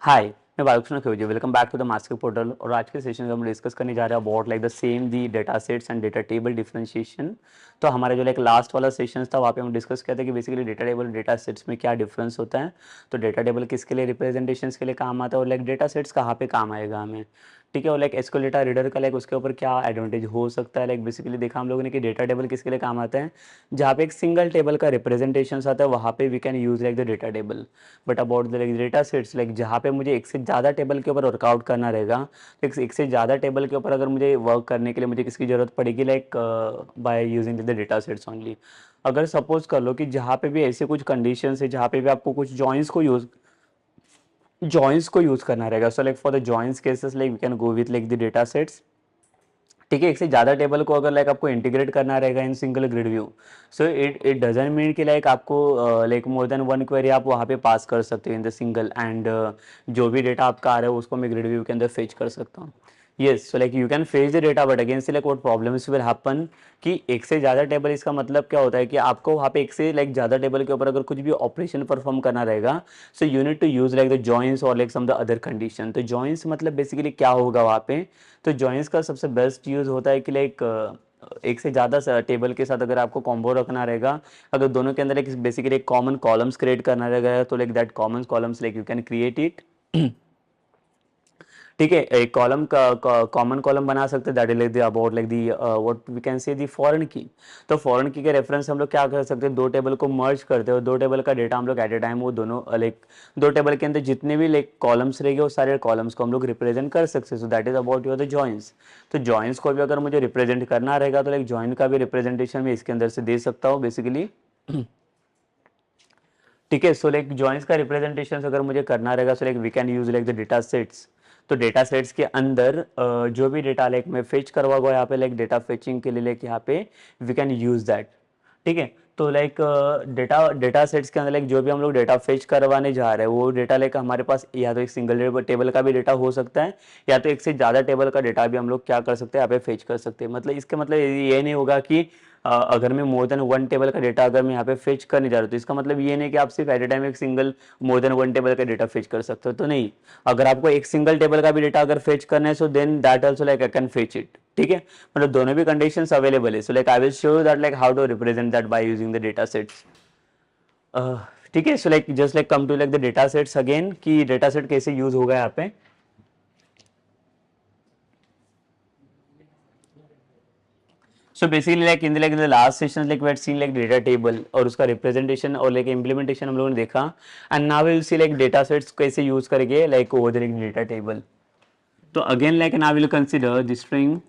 हाय, मैं Balakrishna Khivji. Welcome back to the master portal. और आज के सेशन में हम डिस्कस करने जा रहे हैं about like the same the data sets and data table differentiation. तो हमारा जो लाइक लास्ट वाला सेशन था वहाँ पे हम डिस्कस किया था कि basically data table data sets में क्या डिफरेंस होता है। तो डेटा टेबल किसके लिए, रिप्रेजेंटेशन के लिए काम आता है, और लाइक डेटा सेट्स कहाँ पे काम आएगा हमें। ठीक है। और लाइक एसक्यूएल डेटा रीडर का लाइक उसके ऊपर क्या एडवांटेज हो सकता है। लाइक बेसिकली देखा हम लोगों ने कि डेटा टेबल किसके लिए काम आता है, जहाँ पे एक सिंगल टेबल का रिप्रेजेंटेशन आता है वहाँ पे we can use like the data table. But about the like data sets, like जहाँ पे मुझे एक से ज़्यादा टेबल के ऊपर वर्कआउट करना रहेगा, एक से ज़्यादा टेबल के ऊपर अगर मुझे वर्क करने के लिए मुझे किसकी ज़रूरत पड़ेगी, like bye using the data sets only. अगर सपोज कर लो कि जहाँ पे भी ऐसे कुछ कंडीशंस है जहाँ पे भी आपको कुछ जॉइंस को यूज़ करना रहेगा, so like for the joins cases like we can go with like the data sets. ठीक है। एक से ज़्यादा टेबल को अगर लाइक आपको इंटीग्रेट करना रहेगा in single grid view, so it it doesn't mean कि लाइक आपको like more than one query आप वहाँ पे पास कर सकते हो इन द सिंगल एंड जो भी डेटा आपका आ रहा है उसको मैं ग्रिड व्यू के अंदर फेच कर सकता हूँ। Yes, so like you can fetch the data but again say like what problems will happen कि एक से ज़्यादा टेबल, इसका मतलब क्या होता है कि आपको वहाँ पे एक से लाइक ज़्यादा टेबल के ऊपर अगर कुछ भी ऑपरेशन परफॉर्म करना रहेगा, so you need to use like the joins और like some the other condition. तो जॉइंस मतलब बेसिकली क्या होगा वहाँ पे। तो जॉइंस का सबसे बेस्ट यूज़ होता है कि लाइक एक से ज़्यादा टेबल के साथ अगर आपको कॉम्बो रखना रहेगा, अगर दोनों के अंदर एक बेसिकली एक कॉमन कॉलम्स क्रिएट करना रहेगा, तो like that common columns like you can create it. ठीक है। एक कॉलम का कॉमन कॉलम बना सकते हैं, that is like the about like the what we can say the foreign की। तो फॉरेन की के रेफरेंस हम लोग क्या कर सकते हैं, दो टेबल को मर्ज करते हैं और दो टेबल का डेटा हम लोग एट ए टाइम वो दोनों लाइक दो टेबल के अंदर जितने भी लाइक कॉलम्स रहेंगे वो सारे कॉलम्स को हम लोग रिप्रेजेंट कर सकते हैं। So that is about your the joins. तो जॉइंस को भी अगर मुझे रिप्रेजेंट करना रहेगा तो लाइक जॉइन का भी रिप्रेजेंटेशन मैं इसके अंदर से दे सकता हूँ बेसिकली। ठीक है। सो लाइक जॉइंस का रिप्रेजेंटेशन अगर मुझे करना रहेगा, so like we can use like the data sets. तो डेटा सेट्स के अंदर जो भी डेटा लाइक मैं फेच करवा हुआ यहाँ पे लाइक डेटा फेचिंग के लिए लाइक यहाँ पे वी कैन यूज दैट। ठीक है। तो लाइक डेटा डेटा सेट्स के अंदर लाइक जो भी हम लोग डेटा फेच करवाने जा रहे हैं वो डेटा लाइक हमारे पास या तो एक सिंगल टेबल का भी डेटा हो सकता है, या तो एक से ज़्यादा टेबल का डेटा भी हम लोग क्या कर सकते हैं, यहाँ पे फेच कर सकते हैं। मतलब इसका मतलब ये नहीं होगा कि अगर मैं मोर देन वन टेबल का डेटा अगर मैं यहाँ पे फेच करने जा रहा हूँ तो इसका मतलब ये नहीं कि आप सिर्फ एट ए टाइम एक सिंगल मोर देन वन टेबल का डेटा फेच कर सकते हो। तो नहीं, अगर आपको एक सिंगल टेबल का भी डेटा अगर फेच करना है, so then that also like I can fetch it. ठीक है। मतलब दोनों भी कंडीशंस अवेलेबल है। So like I will show that like how to represent that by using the data sets. ठीक है। So like just like come to like the data sets again कि data set कैसे use होगा यहाँ पे। So basically like in the last session like we had seen like data table और उसका representation और like implementation हम लोगों ने देखा, and now we will see like data sets कैसे use करेंगे like over the like data table. तो again like now we will consider the string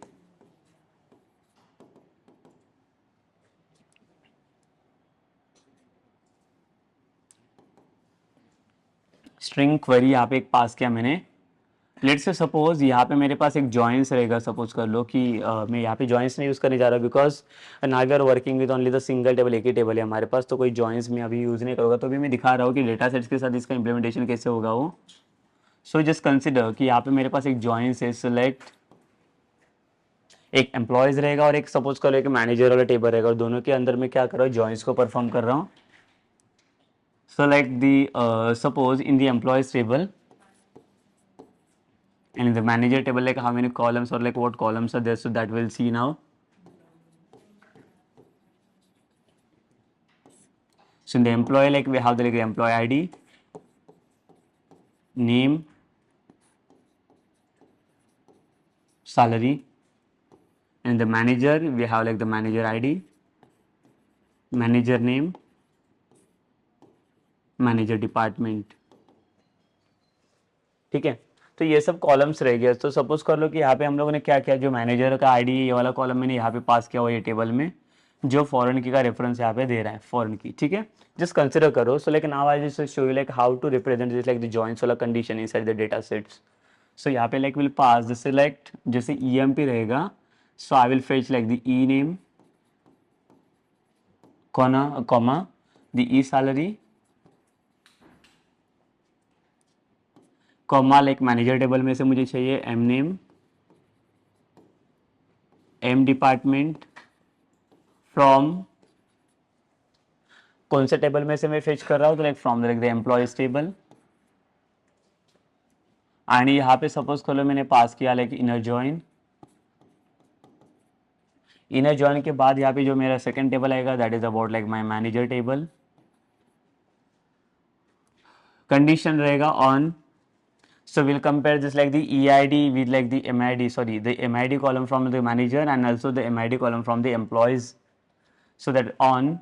query यहाँ पे एक पास किया मैंने। लेट्स से सपोज यहाँ पे मेरे पास एक जॉइंस रहेगा। सपोज कर लो कि मैं यहाँ पे जॉइंस नहीं यूज़ करने जा रहा because now we are working with only the single table, एक ही टेबल है हमारे पास, तो कोई जॉइंस मैं अभी यूज़ नहीं करूँगा। तो अभी मैं दिखा रहा हूँ कि डेटा सेट्स के साथ इसका इंप्लीमेंटेशन कैसे होगा वो। सो जस्ट कंसिडर कि यहाँ पे मेरे पास एक जॉइंस है, सिलेक्ट एक एम्प्लॉयज़ रहेगा और एक सपोज कर लो एक मैनेजर वाला टेबल रहेगा, और दोनों के अंदर मैं क्या कर रहा हूँ, जॉइंस को परफॉर्म कर रहा हूँ। So like the suppose in the employees table and in the manager table like how many columns or like what columns are there, so that we'll see now. So in the employee like we have the like employee ID, name, salary, and the manager we have like the manager ID, manager name, manager department. ठीक है। तो ये सब columns रह गए। तो suppose कर लो कि यहाँ पे हम लोगों ने क्या किया, जो मैनेजर का आईडी ये वाला कॉलम मैंने यहाँ पे पास किया हुआ ये टेबल में, जो फॉरेन की का रेफरेंस यहाँ पे दे रहा है फॉरेन की। ठीक है। जस्ट कंसिडर करो। So like now I just show you like how to represent this like the joints वाला condition inside the data sets. So यहाँ पे like will pass the select जैसे EMP रहेगा, so I will fetch like the E name comma the E salary comma like manager table में से मुझे चाहिए M name, M department, from कौन से टेबल में से मैं फेच कर रहा हूँ, तो like from like the employees table, and यहाँ पे सपोज खोलो मैंने पास किया लाइक इनर जॉइन के बाद यहाँ पे जो मेरा सेकंड टेबल आएगा that is about like my manager table, condition रहेगा on. So we'll compare this like the EID with like the MID, sorry, the MID column from the manager and also the MID column from the employees. So that on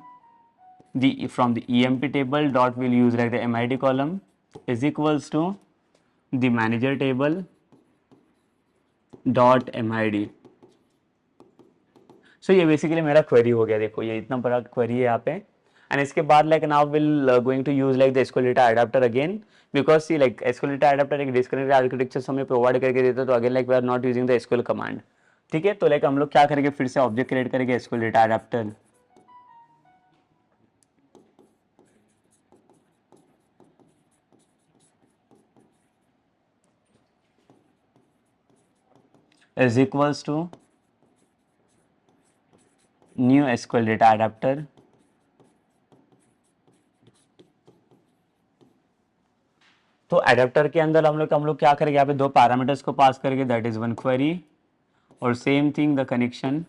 the from the EMP table dot we'll use like the MID column is equals to the manager table dot MID. सो ये basically मेरा query हो गया. देखो ये इतना बड़ा query है यहाँ पे. एंड इसके बाद like now will going to use like the SQL data adapter again, because see like SQL data adapter एक डिस्कनेक्टेड आर्किटेक्चर हमें प्रोवाइड करके देते हैं. तो again like we are not using the SQL command. ठीक है, तो लाइक हम लोग क्या करेंगे, फिर से ऑब्जेक्ट क्रिएट करेंगे SQL data adapter. is equals to new SQL data adapter. तो एडेप्टर के अंदर हम लोग क्या करेंगे, यहाँ पे दो पैरामीटर्स को पास करेंगे, दैट इज वन क्वेरी और सेम थिंग द कनेक्शन.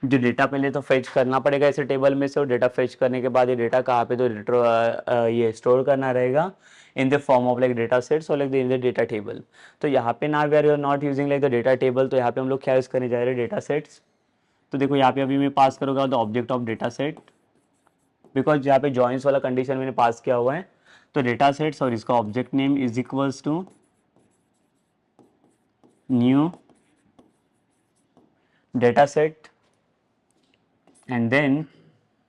जो डेटा पहले तो फेच करना पड़ेगा इसे टेबल में से, और डेटा फेच करने के बाद ये डेटा कहाँ पे तो ये स्टोर करना रहेगा in the form of like data sets और like in the data table. तो यहाँ पे ना we are not using like the data table, तो यहाँ पे हम लोग क्या यूज करने जा रहे हैं, डेटा सेट्स. तो देखो यहाँ पे अभी मैं पास करूँगा the object of data set, because यहाँ पे जॉइंस वाला कंडीशन मैंने पास किया हुआ है. तो डेटा सेट्स और इसका object name is equals to new data set and then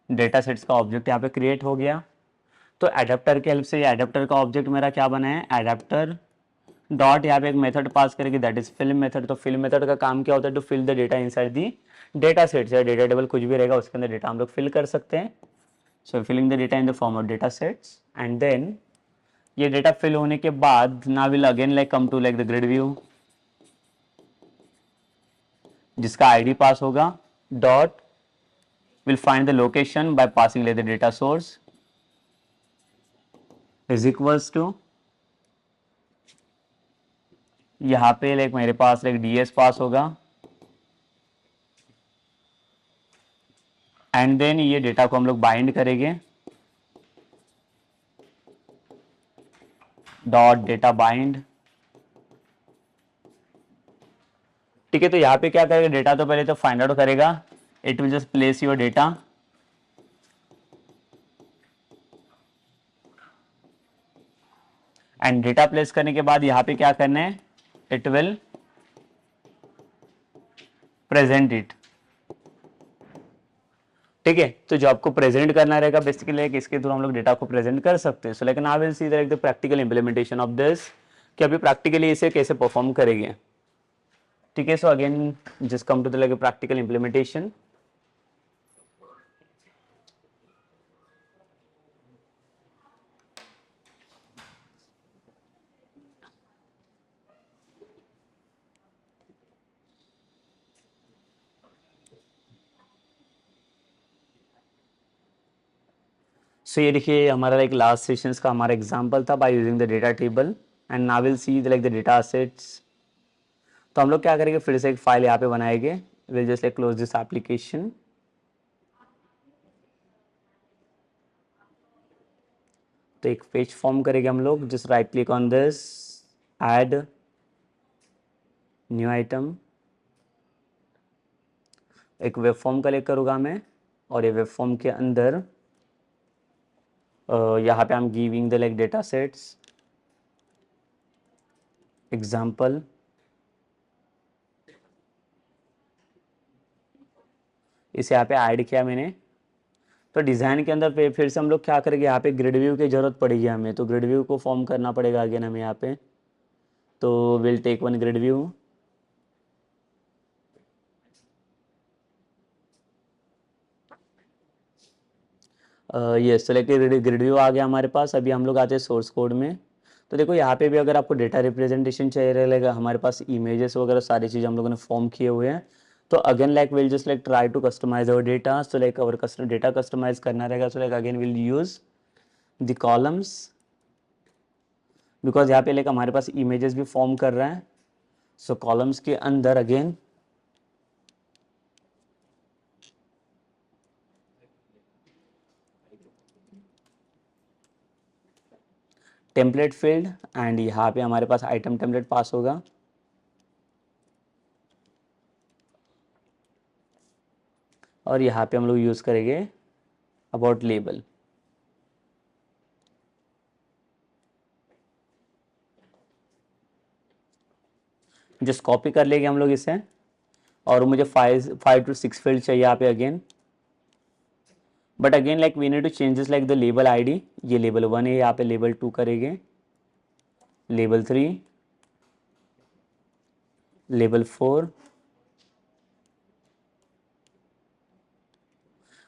data sets का ऑब्जेक्ट यहाँ पे क्रिएट हो गया. तो एडेप्टर के हेल्प से ये एडेप्टर का ऑब्जेक्ट मेरा क्या बना है, एडेप्टर डॉट यहाँ पे एक मेथड पास करेगी दैट इज फिल मेथड. तो फिल मेथड का काम क्या होता है, to fill the data inside the data sets या डेटा टेबल कुछ भी रहेगा उसके अंदर डेटा हम लोग फिल कर सकते हैं. So filling the data in the form of data sets and then ये डेटा फिल होने के बाद ना will again like come to like the grid view, जिसका आईडी पास होगा dot will find the location by passing like the data source is equals to, यहाँ पे like मेरे पास लाइक डीएस पास होगा एंड देन ये डेटा को हम लोग बाइंड करेंगे डॉट डेटा बाइंड. ठीक है, तो यहाँ पे क्या करेगा, डेटा तो पहले तो फाइंड आउट करेगा, it will just place your data and data place करने के बाद यहाँ पे क्या करना है, इट विल प्रेजेंट इट. ठीक है, तो जो आपको प्रेजेंट करना रहेगा बेसिकली लाइक इसके थ्रू हम लोग डेटा को प्रेजेंट कर सकते हैं. सो लेकिन I will see like the practical implementation of this, कि अभी प्रैक्टिकली इसे कैसे परफॉर्म करेंगे. ठीक है, so again just come to the like practical implementation. So ये देखिए हमारा लाइक लास्ट सेशंस का हमारा एग्जांपल था bye using the data table and now will see like the data sets. तो हम लोग क्या करेंगे, फिर से एक फाइल यहाँ पे बनाएंगे, will just like close this application. तो एक पेज फॉर्म करेंगे हम लोग, just right click on this, add new item, एक वेब फॉर्म कलेक्ट करूँगा मैं और ये वेब फॉर्म के अंदर यहाँ पे I am giving the like data sets example. इसे यहाँ पे ऐड किया मैंने. तो डिज़ाइन के अंदर पे फिर से हम लोग क्या करेंगे, यहाँ पे ग्रिड व्यू की ज़रूरत पड़ेगी हमें, तो ग्रिड व्यू को फॉर्म करना पड़ेगा अगेन हमें यहाँ पे. तो will take one grid view. ये सेलेक्टेड ग्रिड व्यू आ गया हमारे पास. अभी हम लोग आते हैं सोर्स कोड में. तो देखो यहाँ पे भी अगर आपको डेटा रिप्रेजेंटेशन चाहिए रहेगा, हमारे पास इमेजेस वगैरह सारी चीज़ हम लोगों ने फॉर्म किए हुए हैं. तो again like will just like try to customise our data. So like our data customise करना रहेगा. So like again will use the columns because यहाँ पे लाइक हमारे पास इमेजेस भी फॉर्म कर रहा है। सो कॉलम्स के अंदर अगेन टेम्पलेट फील्ड एंड यहाँ पे हमारे पास आइटम टेम्पलेट पास होगा। और यहाँ पे हम लोग यूज़ करेंगे अबाउट लेबल। जस्ट कॉपी कर लेंगे हम लोग इसे। और मुझे 5 to 6 फील्ड चाहिए यहाँ पे again. But again like we need to changes like the label ID. ये लेबल 1 है, यहाँ पे लेबल 2 करेंगे, लेबल 3, लेबल 4।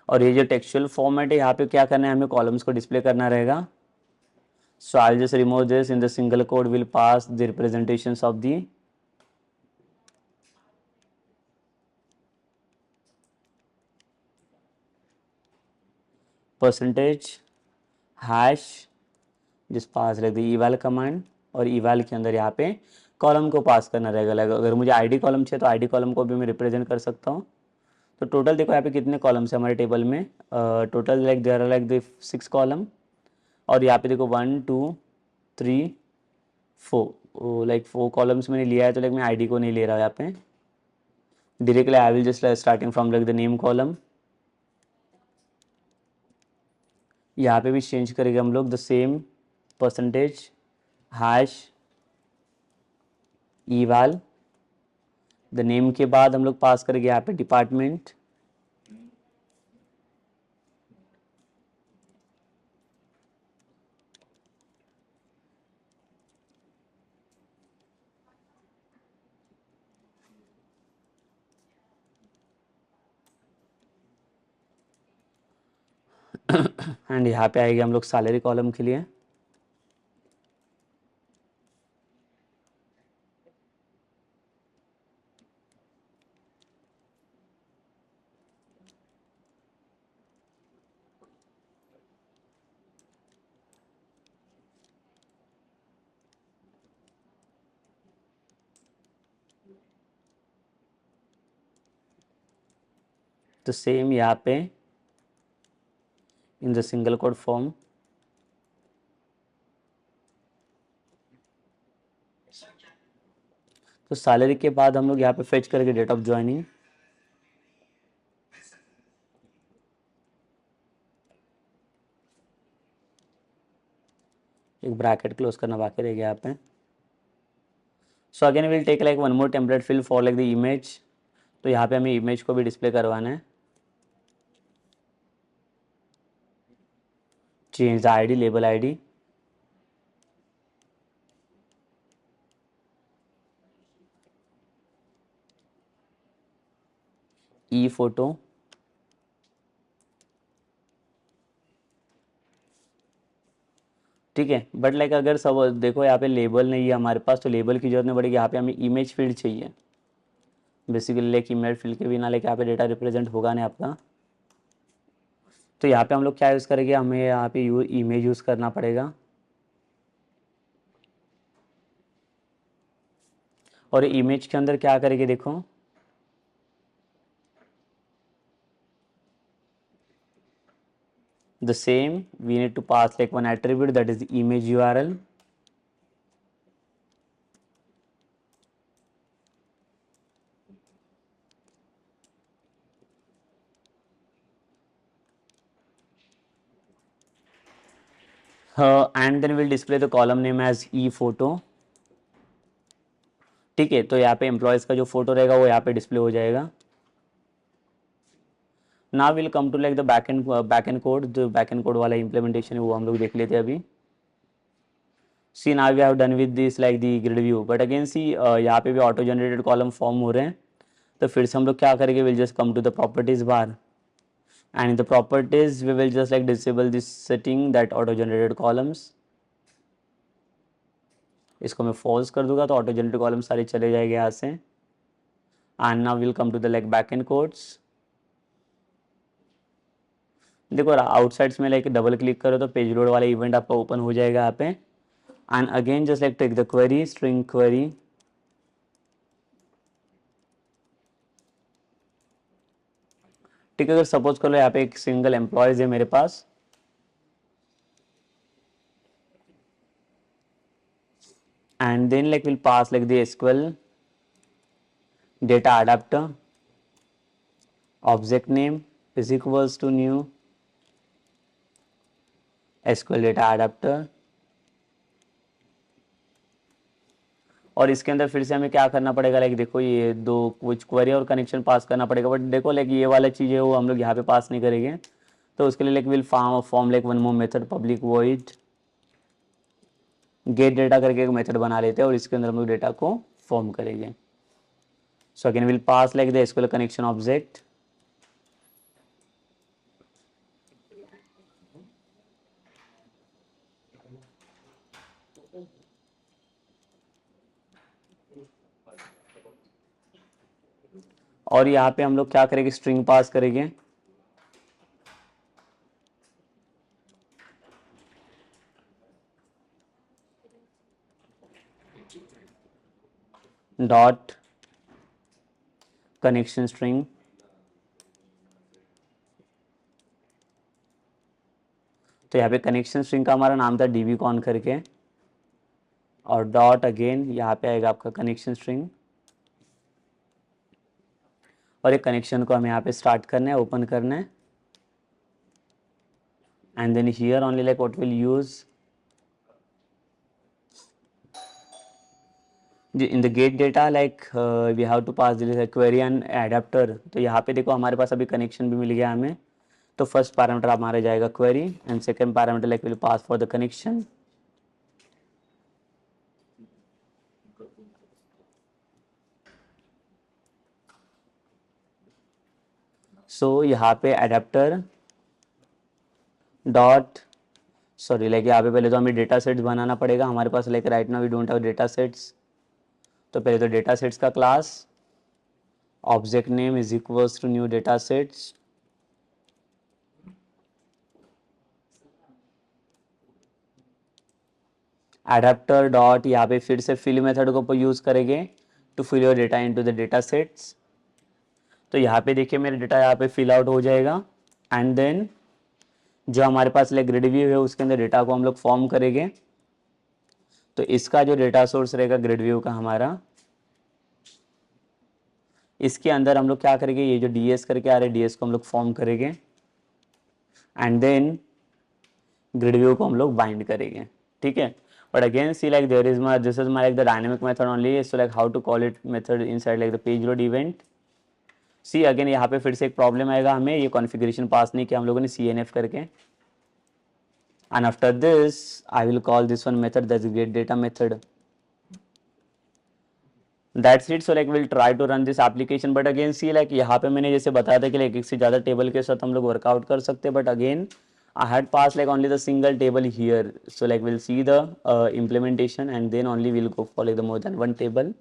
और ये जो टेक्सचुअल फॉर्मेट है यहाँ पे क्या करना है, हमें कॉलम्स को डिस्प्ले करना रहेगा। So I just remove this in the single code will pass the representations of the percentage hash जिस pass like the eval command. और eval के अंदर यहाँ पे कॉलम को पास करना रहेगा। लाइक अगर मुझे आईडी कॉलम चाहिए तो आईडी कॉलम को भी मैं रिप्रेजेंट कर सकता हूँ। तो टोटल देखो यहाँ पे कितने कॉलम्स है हमारे टेबल में। Total like there are like the 6 column. और यहाँ पे देखो 1 2 3 4 लाइक 4 कॉलम्स मैंने लिया है। तो लाइक मैं आईडी को नहीं ले रहा यहाँ पे directly. I will just starting from like the name column. यहाँ पे भी चेंज करेंगे हम लोग the same percentage hash eval। The name के बाद हम लोग पास करेंगे यहाँ पे डिपार्टमेंट। एंड यहाँ पे आएगा हम लोग सैलरी कॉलम के लिए। तो सेम यहाँ पे in the single code form तो सैलरी के बाद हम लोग यहाँ पे फेच करेंगे डेट ऑफ ज्वाइनिंग। एक ब्रैकेट क्लोज करना बाकी रह गया यहाँ पे। So again will take like one more template fill for like the image. तो यहाँ पे हमें इमेज को भी डिस्प्ले करवाना है। Change the ID, label ID. E photo. ठीक है। बट लाइक अगर सब देखो यहाँ पे लेबल नहीं है हमारे पास तो लेबल की जरूरत नहीं पड़ेगी। यहाँ पे हमें इमेज फील्ड चाहिए बेसिकली। लाइक इमेज फील्ड के बिना लाइक यहाँ पे डेटा रिप्रेजेंट होगा नहीं आपका। तो यहाँ पे हम लोग क्या यूज़ करेंगे, हमें यहाँ पे इमेज यूज़ करना पड़ेगा। और इमेज के अंदर क्या करेंगे देखो, the same we need to pass like one attribute that is the image URL। and then we'll display the column name as e photo। ठीक है। तो यहाँ पे एम्प्लॉयज का जो फोटो रहेगा वो यहाँ पे डिस्प्ले हो जाएगा। Now will come to like the back end code. जो बैक एंड कोड वाला इम्प्लीमेंटेशन है वो हम लोग देख लेते हैं अभी। See now we have done with this like the grid view. But again see यहाँ पे भी ऑटो जनरेटेड कॉलम फॉर्म हो रहे हैं। तो फिर से हम लोग क्या करेंगे, will just come to the properties bar and in the properties we will just like disable this setting that auto generated columns। इसको मैं false कर दूंगा तो auto generated columns सारे चले जाएंगे यहाँ से। and now we'll come to the like backend codes। देखो आउटसाइड्स में लाइक डबल क्लिक करो तो पेज लोड वाला इवेंट आपका ओपन हो जाएगा यहाँ पे। and again just like take the query, string query, ठीक है। अगर सपोज कर लो यहाँ पे एक सिंगल एम्प्लॉयज है मेरे पास, and then like we'll pass like the SQL data adapter object name is equals to new SQL data adapter, और इसके अंदर फिर से हमें क्या करना पड़ेगा, लाइक देखो ये दो कुछ क्वेरी और कनेक्शन पास करना पड़ेगा, बट देखो लाइक ये वाला चीज़ है वो हम लोग यहाँ पे पास नहीं करेंगे। तो उसके लिए like will form like one more method public void gate data करके एक मेथड बना लेते हैं और इसके अंदर हम लोग डेटा को फॉर्म करेंगे। सो again will pass like the SQL connection object, और यहाँ पे हम लोग क्या करेंगे, स्ट्रिंग पास करेंगे, डॉट कनेक्शन स्ट्रिंग, तो यहाँ पे कनेक्शन स्ट्रिंग का हमारा नाम था dbcon करके, और डॉट अगेन यहाँ पे आएगा आपका कनेक्शन स्ट्रिंग, और एक कनेक्शन को हमें यहाँ पे स्टार्ट करना है, ओपन करना है, and then here only like what we'll use in the get data like we have to pass this query and adapter। तो यहाँ पे देखो हमारे पास अभी कनेक्शन भी मिल गया हमें, तो फर्स्ट पैरामीटर हमारा जाएगा query and second parameter like will pass for the connection. So यहाँ पे एडेप्टर डॉट सॉरी लाइक यहाँ पे पहले तो हमें डेटा सेट्स बनाना पड़ेगा, हमारे पास like right now we don't have data sets. तो पहले तो डेटा सेट्स का class object name is equals to new data sets, adapter dot यहाँ पे फिर से फिल मेथड को यूज करेंगे to fill your data into the data sets. तो यहाँ पे देखिए मेरा डेटा यहाँ पे फिल आउट हो जाएगा, एंड देन जो हमारे पास लाइक ग्रिड व्यू है उसके अंदर डेटा को हम लोग फॉर्म करेंगे। तो इसका जो डेटा सोर्स रहेगा ग्रिड व्यू का हमारा, इसके अंदर हम लोग क्या करेंगे, ये जो ds करके आ रहे हैं ds को हम लोग फॉर्म करेंगे, एंड देन ग्रिड व्यू को हम लोग बाइंड करेंगे, ठीक है। But again see like there is my this is my like the dynamic method only, so like how to call it method inside like the page load event. See again यहाँ पे फिर से एक problem आएगा, हमें ये configuration पास नहीं किया हम लोगों ने cnf करके, and after this I will call this one method that's get data method, that's it। so like we'll try to run this application, but again see like यहाँ पे मैंने जैसे बताया था कि like एक से ज़्यादा टेबल के साथ हम लोग वर्कआउट कर सकते हैं, but again I had passed like only the single table here, so like we'll see the implementation and then only we'll go for like the more than one table।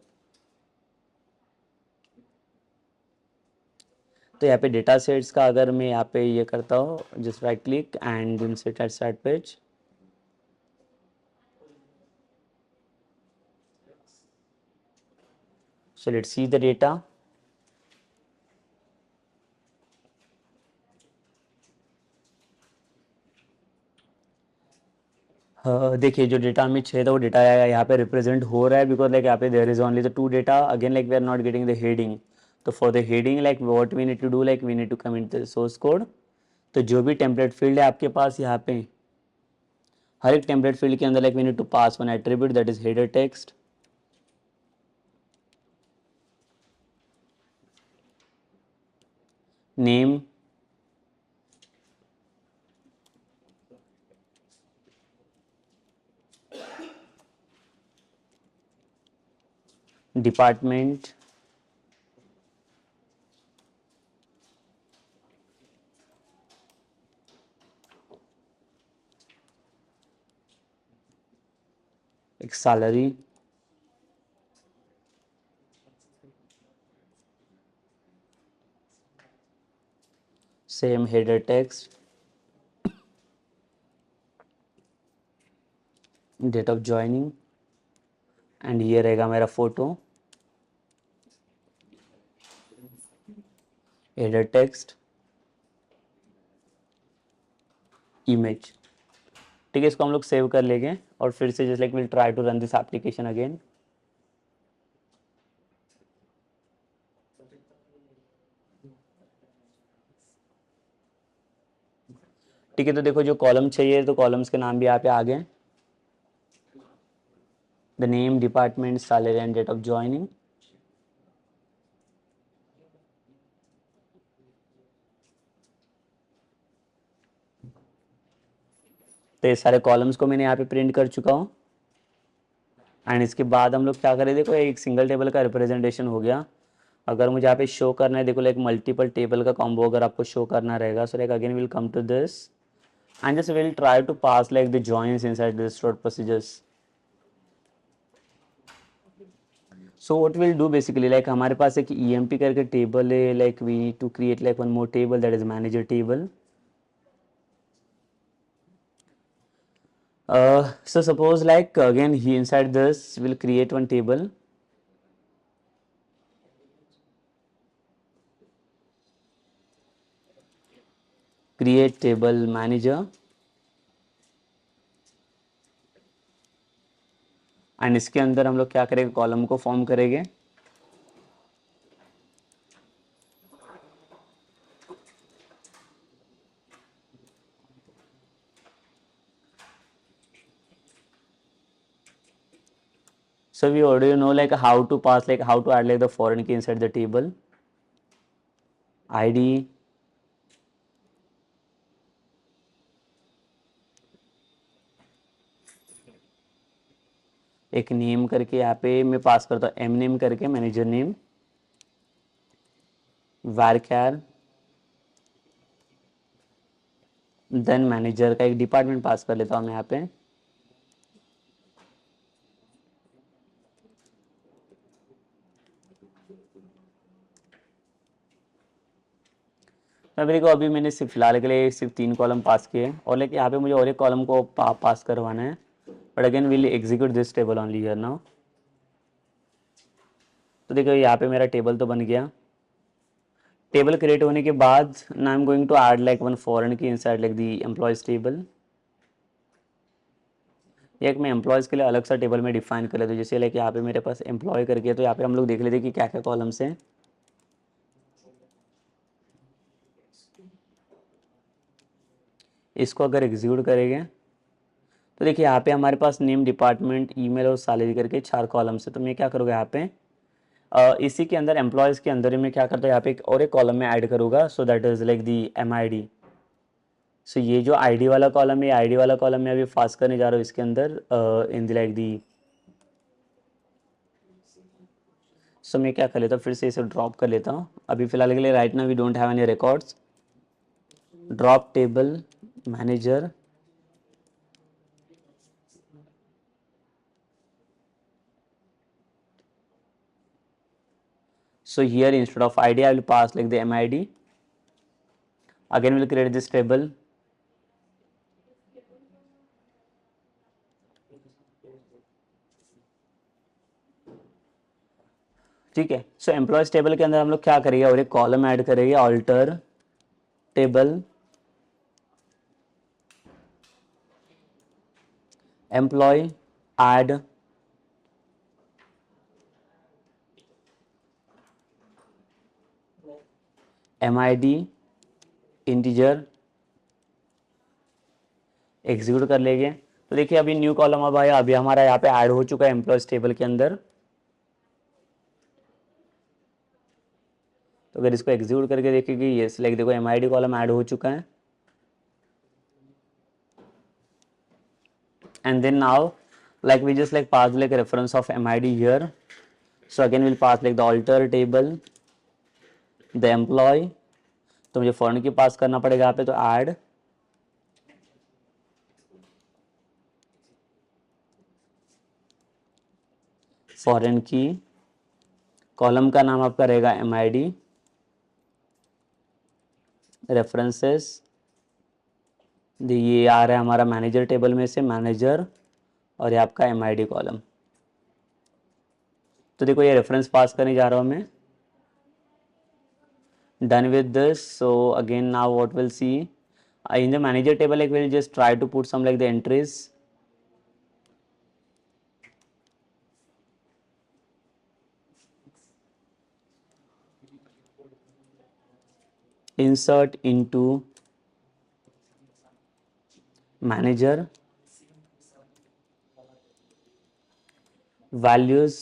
तो यहाँ पे डेटा सेट्स का अगर मैं यहाँ पे ये करता हूँ just right click and insert at start page, so let's see the data। देखिए जो डेटा हमें चाहिए था वो डेटा यहाँ पे रिप्रेजेंट हो रहा है, बिकॉज लाइक यहाँ पे there is only the two data, again like we are not getting the heading. तो for the heading like what we need to do, like we need to come in the source code. तो जो भी template field है आपके पास यहाँ पे, हर एक template field के अंदर like we need to pass one attribute that is header text, name, department, एक salary, same header text, date of joining, and ये रहेगा मेरा फोटो, हेडर टेक्स्ट, इमेज। ठीक है, इसको हम लोग सेव कर लेंगे और फिर से just like will try to run this application again. ठीक है, तो देखो जो कॉलम चाहिए तो कॉलम्स के नाम भी यहाँ पे आ गए, the name, department, salary and date of joining. तो ये सारे कॉलम्स को मैंने यहाँ पे प्रिंट कर चुका हूँ। एंड इसके बाद हम लोग क्या करें, देखो एक सिंगल टेबल का रिप्रेजेंटेशन हो गया। अगर मुझे यहाँ पे शो करना है, देखो लाइक मल्टीपल टेबल का कॉम्बो अगर आपको शो करना रहेगा, so like again will come to this and just will try to pass like the joins inside this store procedures. So what will do basically, like हमारे पास एक EMP करके table है, like we need to create like one more table, that is manager table. So suppose like again he inside this will create one table, create table manager, and इसके अंदर हम लोग क्या करेंगे, कॉलम को form करेंगे। So we already know like how to pass, like how to add like the foreign key inside the table, ID, एक name करके यहाँ पे मैं पास करता हूँ m नेम करके, manager name, varchar, then manager का एक डिपार्टमेंट पास कर लेता हूँ मैं यहाँ पे, अभी को अभी मैंने सिर्फ फिलहाल के लिए सिर्फ 3 कॉलम पास किए और लेकिन यहाँ पे मुझे और एक कॉलम को पास करवाना है, but again will execute this table only here now. तो देखो यहाँ पे मेरा टेबल तो बन गया। टेबल क्रिएट होने के बाद now I am going to add like one foreign key inside like the employees table. एक मैं एम्प्लॉयज़ के लिए अलग सा टेबल में डिफाइन कर लेते हैं, जैसे लाइक यहाँ पे मेरे पास एम्प्लॉय करके, तो यहाँ पे हम लोग देख लेते हैं कि क्या क्या कॉलम्स हैं। इसको अगर एग्जीक्यूट करेंगे तो देखिए यहाँ पे हमारे पास नेम, डिपार्टमेंट, ईमेल और सैलरी करके 4 कॉलम्स है। तो मैं क्या करूँगा यहाँ पे इसी के अंदर एम्प्लॉयज़ के अंदर ही मैं क्या करता हूँ, यहाँ पे एक और एक कॉलम में ऐड करूँगा, so that is like the MID। सो ये जो ID वाला कॉलम है, ID वाला कॉलम मैं अभी पास करने जा रहा हूँ इसके अंदर इन द लाइक दी। सो मैं क्या कर लेता हूँ, फिर से इसे ड्रॉप कर लेता हूँ। अभी फिलहाल के लिए right now we don't have any records. Drop table manager, so here instead of ID I will pass like the MID. Again we'll create this table, ठीक है। सो एम्प्लॉयज टेबल के अंदर हम लोग क्या करेंगे, और एक कॉलम ऐड करेंगे, alter table employ add MID integer, execute कर लेंगे। तो देखिए अभी न्यू कॉलम अब आया, अभी हमारा यहाँ पे ऐड हो चुका है एम्प्लॉयज टेबल के अंदर। तो अगर इसको एग्जीक्यूट करके देखेंगे, ये लाइक देखो MID कॉलम ऐड हो चुका है। And then now like we just like pass like a reference of MID here, so again we'll pass like the alter table the employee, तो मुझे फॉरेन की पास करना पड़ेगा यहाँ पे, तो ऐड फॉरेन की, कॉलम का नाम आपका रहेगा MID, रेफरेंसेस ये आ रहा है हमारा मैनेजर टेबल में से, मैनेजर और ये आपका MID कॉलम। तो देखो ये रेफरेंस पास करने जा रहा हूँ मैं। Done with this. So again now what we'll see in the manager table, like we'll just try to put some like the entries. Insert into manager, values,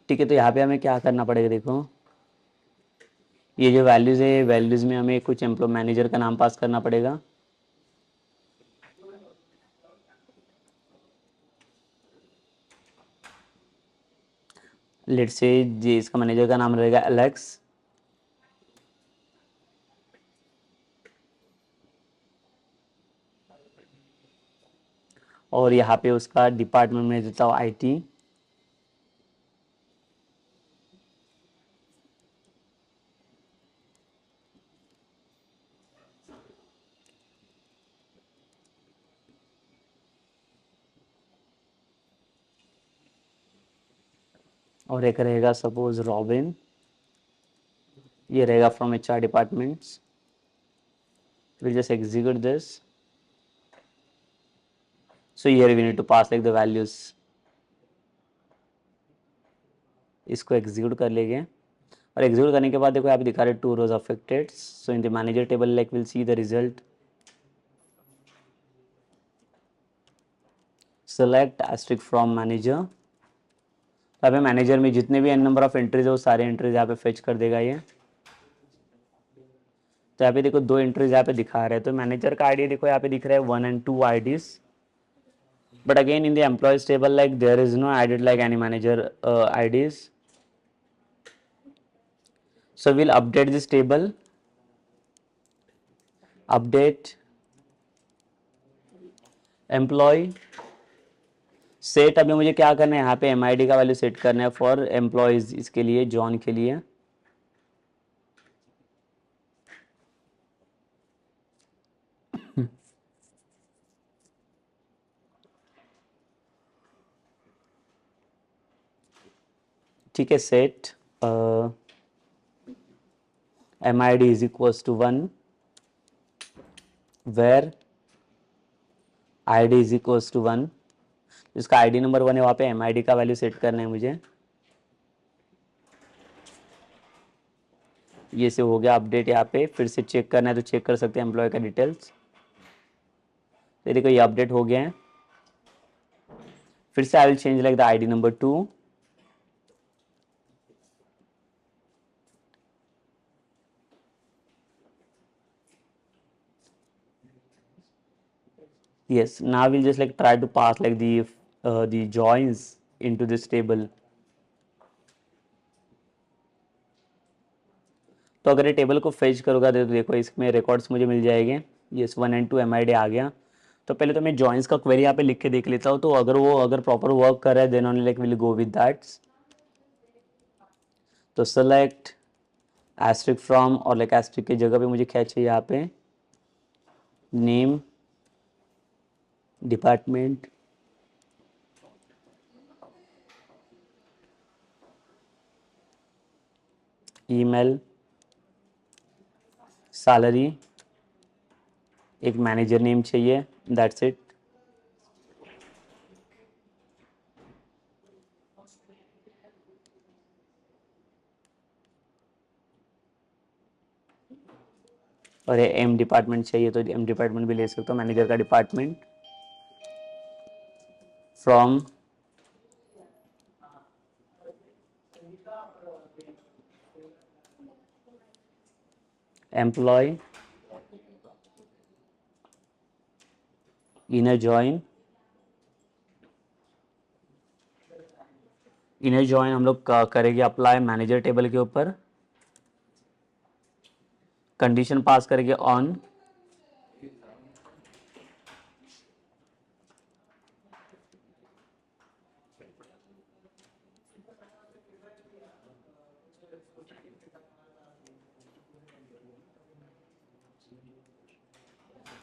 ठीक है। तो यहाँ पे हमें क्या करना पड़ेगा, देखो ये जो वैल्यूज़ है, वैल्यूज़ में हमें कुछ एम्प्लॉय मैनेजर का नाम पास करना पड़ेगा। लेट्स से जी इसका मैनेजर का नाम रहेगा एलेक्स। और यहाँ पे उसका डिपार्टमेंट में देता हूँ IT। और एक रहेगा सपोज रॉबिन, ये रहेगा from HR departments. Will just execute this. So here we need to pass like the values. इसको एग्जीक्यूट कर लेंगे। और एग्जीक्यूट करने के बाद देखो यहाँ पे दिखा रहे 2 rows affected. So in the manager table like will see the result. Select asterisk from manager. तो यहाँ पे मैनेजर में जितने भी n नंबर ऑफ एंट्रीज है वो सारे एंट्रीज यहाँ पे फेच कर देगा ये। तो यहाँ पे देखो 2 एंट्रीज यहाँ पे दिखा रहे हैं। तो मैनेजर का आईडी देखो यहाँ पे दिख रहा है 1 and 2 IDs। But again in the employees table like there is no added like any manager IDs. So we'll update this table. Update employee set. अभी मुझे क्या करना है, यहाँ पे MID का वैल्यू सेट करना है फॉर एम्प्लॉयज, इसके लिए जॉन के लिए। ठीक है, set MID is equals to 1 where ID is equals to 1। जिसका ID नंबर 1 है वहाँ पे MID का वैल्यू सेट करना है मुझे। ये से हो गया अपडेट। यहाँ पे फिर से चेक करना है तो चेक कर सकते हैं एम्प्लॉय का डिटेल्स। तो देखो ये अपडेट हो गया है। फिर से I will change like the ID number 2। Yes, now we'll just like try to pass like the joins into this table. तो अगर ये टेबल को फेच करोगा तो देखो इसमें रिकॉर्ड्स मुझे मिल जाएंगे। यस 1 and 2 MID आ गया। तो पहले तो मैं जॉइंस का क्वेरी यहाँ पे लिख के देख लेता हूँ। तो अगर प्रॉपर वर्क कर रहा है then only like will go with that. तो सेलेक्ट एस्ट्रिक फ्रॉम और लाइक एस्ट्रिक की जगह पे मुझे क्या चाहिए यहाँ पे, नेम, डिपार्टमेंट, ईमेल, सैलरी, एक मैनेजर नेम चाहिए, दैट्स इट। और ये M डिपार्टमेंट चाहिए तो M डिपार्टमेंट भी ले सकते हो, मैनेजर का department. From employ, inner join. Inner join हम लोग करेंगे अप्लाई मैनेजर टेबल के ऊपर। कंडीशन पास करेंगे on,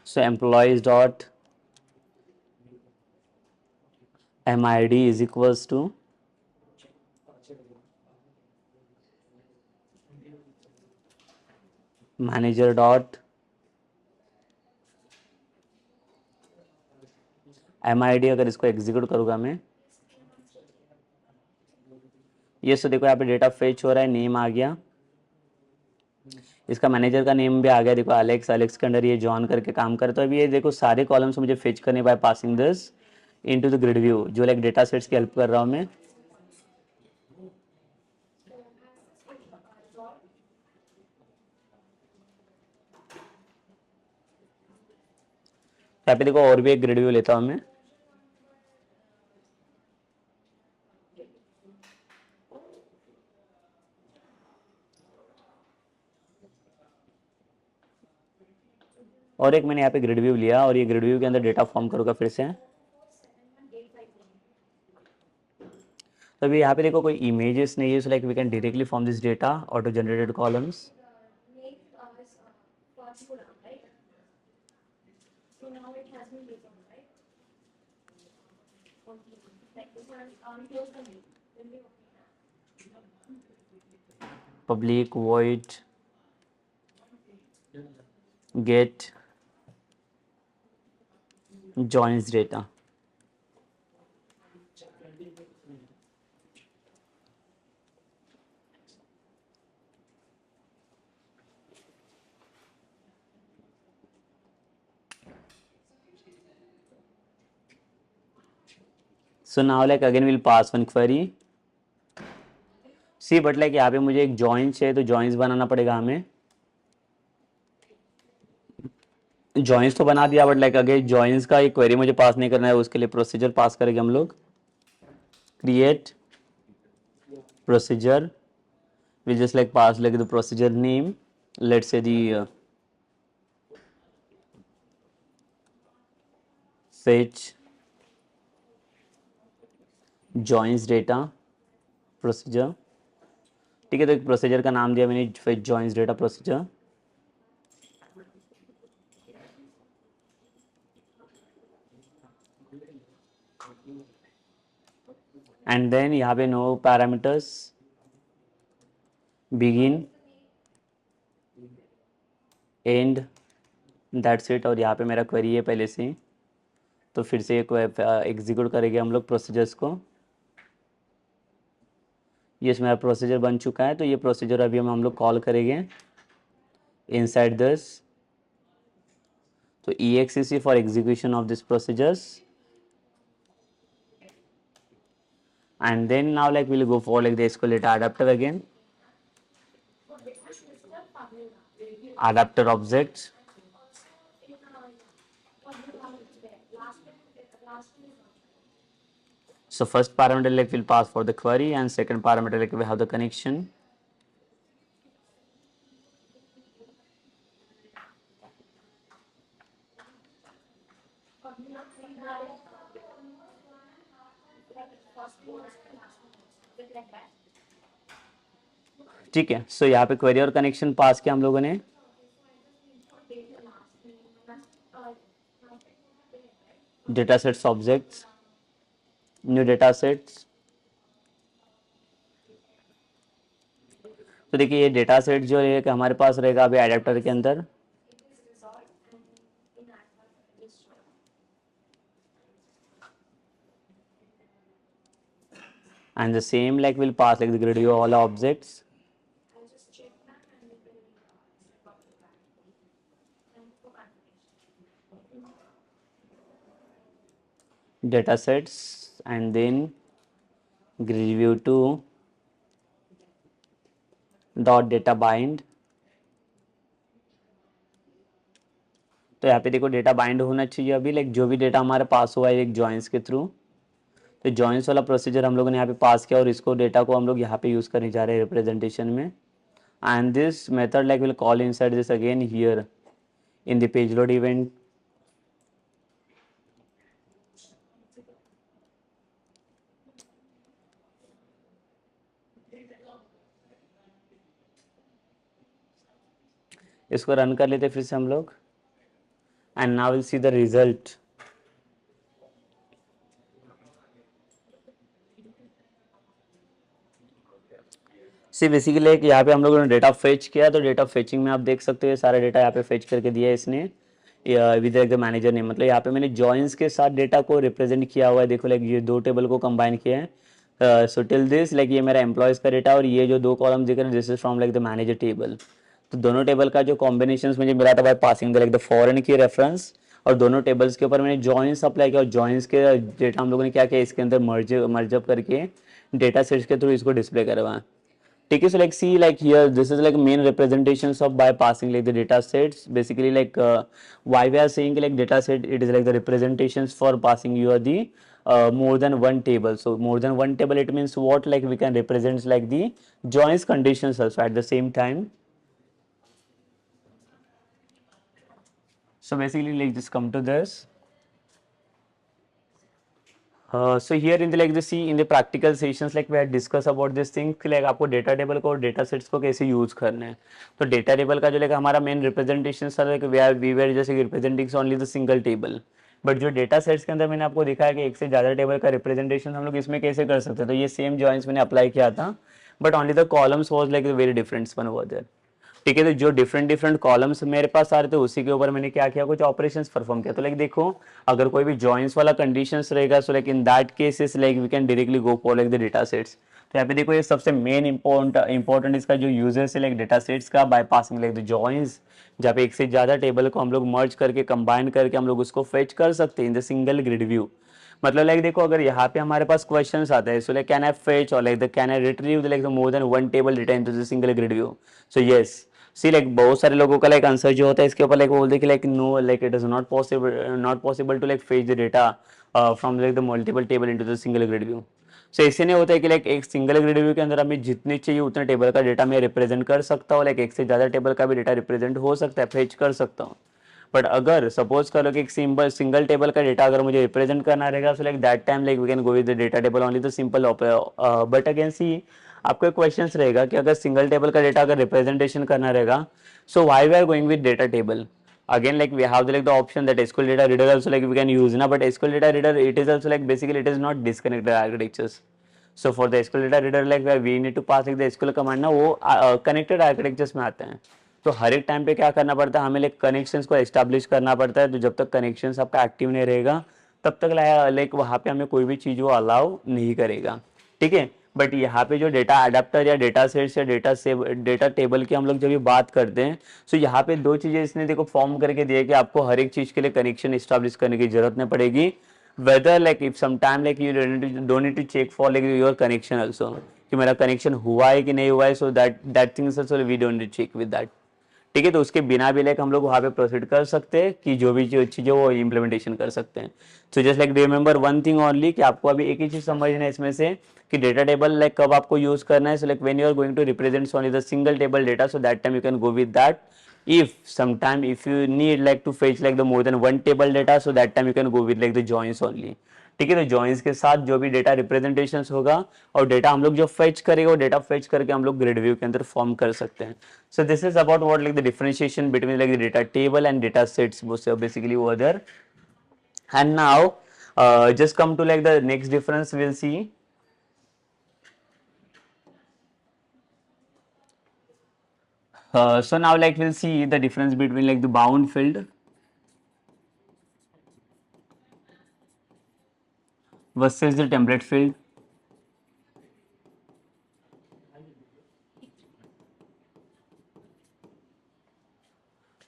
so employees dot MID is equals to manager dot MID। अगर इसको एग्जीक्यूट करूँगा मैं, ये सो देखो यहाँ पे डेटा फेच हो रहा है, नेम आ गया, इसका मैनेजर का नेम भी आ गया, देखो अलेक्स, अलेक्स के अंडर ये जॉन करके काम करे। तो अभी ये देखो सारे कॉलम्स मुझे फेच करने by passing this into the grid view, जो लाइक डेटा सेट्स की हेल्प कर रहा हूँ मैं। यहाँ पे देखो और भी एक ग्रिड व्यू लेता हूँ मैं, और एक मैंने यहाँ पे ग्रिड व्यू लिया और ये ग्रिड व्यू के अंदर डेटा फॉर्म करूँगा फिर से। तो अभी यहाँ पे देखो कोई इमेजेस नहीं है, so like we can directly form this data auto generated columns. Public void get joins data। So now like again we'll pass one query, see but like यहाँ पे मुझे एक जॉइंस है, तो जॉइंस बनाना पड़ेगा हमें। जॉइंस तो बना दिया, बट लाइक अगेन जॉइंस का एक क्वेरी मुझे पास नहीं करना है, उसके लिए प्रोसीजर पास करेंगे हम लोग। Create procedure, we just like pass like the procedure name, let's say the fetch joins data procedure। ठीक है, तो एक प्रोसीजर का नाम दिया मैंने, fetch joins data procedure। And then यहाँ पे no parameters, begin and, that's it. और यहाँ पे मेरा क्वेरी है पहले से ही, तो फिर से एग्जीक्यूट करेंगे हम लोग प्रोसीजर्स को। ये मेरा प्रोसीजर बन चुका है, तो ये प्रोसीजर अभी हम लोग कॉल करेंगे इनसाइड दिस। तो exec for execution of this procedures, and then now like we'll go for like the SQL adapter again, adapter objects। So first parameter like will pass for the query, and second parameter like we have the connection। ठीक है, सो यहाँ पे query और connection पास किया हम लोगों ने। Data sets objects, new data sets. तो देखिए ये डेटा सेट जो है कि हमारे पास रहेगा अभी एडेप्टर के अंदर। And the same like will pass like the grid view all objects। Data sets, and then grid view 2 dot data bind। तो यहाँ पे देखो डेटा बाइंड होना चाहिए अभी, लाइक जो भी डेटा हमारे पास हुआ है एक जॉइंस के थ्रू। तो जॉइंस वाला प्रोसीजर हम लोगों ने यहाँ पे पास किया, और इसको डेटा को हम लोग यहाँ पे यूज़ करने जा रहे हैं रिप्रेजेंटेशन में। and this method like will call inside this again here in the page load event. इसको रन कर लेते फिर से हम लोग, and now will see the result. See basically एक यहाँ पे हम लोगों ने डेटा फेच किया, तो डेटा फेचिंग में आप देख सकते हो सारा डेटा यहाँ पे फेच करके दिया है इसने विद द मैनेजर नेम. मतलब यहाँ पे मैंने जॉइंस के साथ डेटा को रिप्रेजेंट किया हुआ है. देखो लाइक ये दो टेबल को कंबाइन किया है. सो टिल दिस लाइक ये मेरा एम्प्लॉयज़ का डेटा, और ये जो दो कॉलम दिख रहे हैं this is from like the manager table. तो दोनों टेबल का जो कॉम्बिनेशन मुझे मिला था by passing the like the foreign की रेफरेंस, और दोनों टेबल्स के ऊपर मैंने जॉइंस अप्लाई किया, और जॉइंस के डेटा हम लोगों ने क्या किया इसके अंदर मर्जअप करके डेटा सेट्स के थ्रू इसको डिस्प्ले करवाया. ठीक है. So like see like here this is like main representations of by passing like the data sets. Basically like why we are saying like data set, it is like the representations for passing you are the more than one table. So more than one table it means what, like we can represent like the joins conditions also at the same time. So basically like just come to this. So here in the like the see in the practical sessions like we had discussed about this thing कि like आपको data table को और data sets को कैसे use करना है. तो data table का जो like हमारा मेन रिप्रेजेंटेशन था like वी वेर जैसे representing only the single table. But जो डेटा सेट्स के अंदर मैंने आपको दिखाया कि एक से ज़्यादा टेबल का रिप्रेजेंटेशन हम लोग इसमें कैसे कर सकते हैं. तो ये सेम जॉइंट्स मैंने अप्लाई किया था, but only the columns was like very different one over there. ठीक है. तो जो डिफरेंट कॉलम्स मेरे पास आ रहे थे उसी के ऊपर मैंने क्या किया, कुछ ऑपरेशंस परफॉर्म किया. तो लाइक देखो अगर कोई भी जॉइंट्स वाला कंडीशंस रहेगा so like in that cases like we can directly go for like the data sets. तो यहाँ पे देखो ये सबसे मेन इंपॉर्टेंट इसका जो यूजर्स है लाइक डेटा सेट्स का bye passing like the joints, जहाँ पे एक से ज़्यादा टेबल को हम लोग मर्ज करके कंबाइन करके हम लोग उसको फेच कर सकते हैं in the single grid view. मतलब लाइक देखो अगर यहाँ पे हमारे पास क्वेश्चंस आते हैं so like can I fetch और like the can I retrieve like the more than one table data into the single grid view. So yes see like बहुत सारे लोगों का लाइक आंसर जो होता है इसके ऊपर लाइक वो बोलते हैं कि like no like it is not possible to like fetch the data from like the multiple table into the single grid view. So ऐसे नहीं होता है कि लाइक एक सिंगल ग्रिड व्यू के अंदर हमें जितने चाहिए उतने टेबल का डेटा मैं रिप्रेजेंट कर सकता हूँ. लाइक एक से ज़्यादा टेबल का भी डेटा रिप्रेजेंट हो सकता है, फेच कर सकता हूँ. बट अगर सपोज करो कि एक सिंगल टेबल का डेटा अगर मुझे रिप्रेजेंट करना रहेगा so like that time like we can go with the data table only the simple. But again see आपको एक क्वेश्चन रहेगा कि अगर सिंगल टेबल का डेटा अगर रिप्रेजेंटेशन करना रहेगा so why we are going with data table. Again like we have like the option that SQL data reader also like we can use now, but SQL data reader it is also like basically it is not disconnected architectures. So for the SQL data reader like where we need to pass like the SQL command ना वो connected architectures में आते हैं. तो हर एक time पे क्या करना पड़ता है हमें लाइक कनेक्शंस को एस्टैब्लिश करना पड़ता है. तो जब तक कनेक्शंस आपका एक्टिव नहीं रहेगा तब तक लाइक वहाँ पे हमें कोई भी चीज़ वो अलाउ नहीं करेगा. ठीक है. बट यहाँ पे जो डेटा अडेप्टर या डेटा सेट्स या डेटा टेबल की हम लोग जब भी बात करते हैं सो यहाँ पे दो चीज़ें इसने देखो फॉर्म करके दिया कि आपको हर एक चीज़ के लिए कनेक्शन इस्टेब्लिश करने की जरूरत नहीं पड़ेगी. Whether like if some time like you don't need to check for like your connection also कि मेरा कनेक्शन हुआ है कि नहीं हुआ है. So that things also we don't need check with that. ठीक है. तो उसके बिना भी लाइक हम लोग वहाँ पे प्रोसीड कर सकते हैं कि जो भी चीज़ें वो इम्प्लीमेंटेशन कर सकते हैं. So just like remember one thing only कि आपको अभी एक ही चीज़ समझना है इसमें से कि डेटा टेबल लाइक कब आपको यूज करना है. So like when you are going to represent only the single table data so that time you can go with that. if sometime if you need like to fetch like the more than one table data so that time you can go with like the joins only. ठीक है. तो joins के साथ जो भी data representation होगा और data हम लोग जो फेच करेगा वो डेटा फेच करके हम लोग ग्रिड व्यू के अंदर फॉर्म कर सकते हैं. So this is about what like the differentiation between like the data table and data sets basically over there. And now just come to like the next difference we'll see. So now like we'll see the difference between like the bound field versus the template field.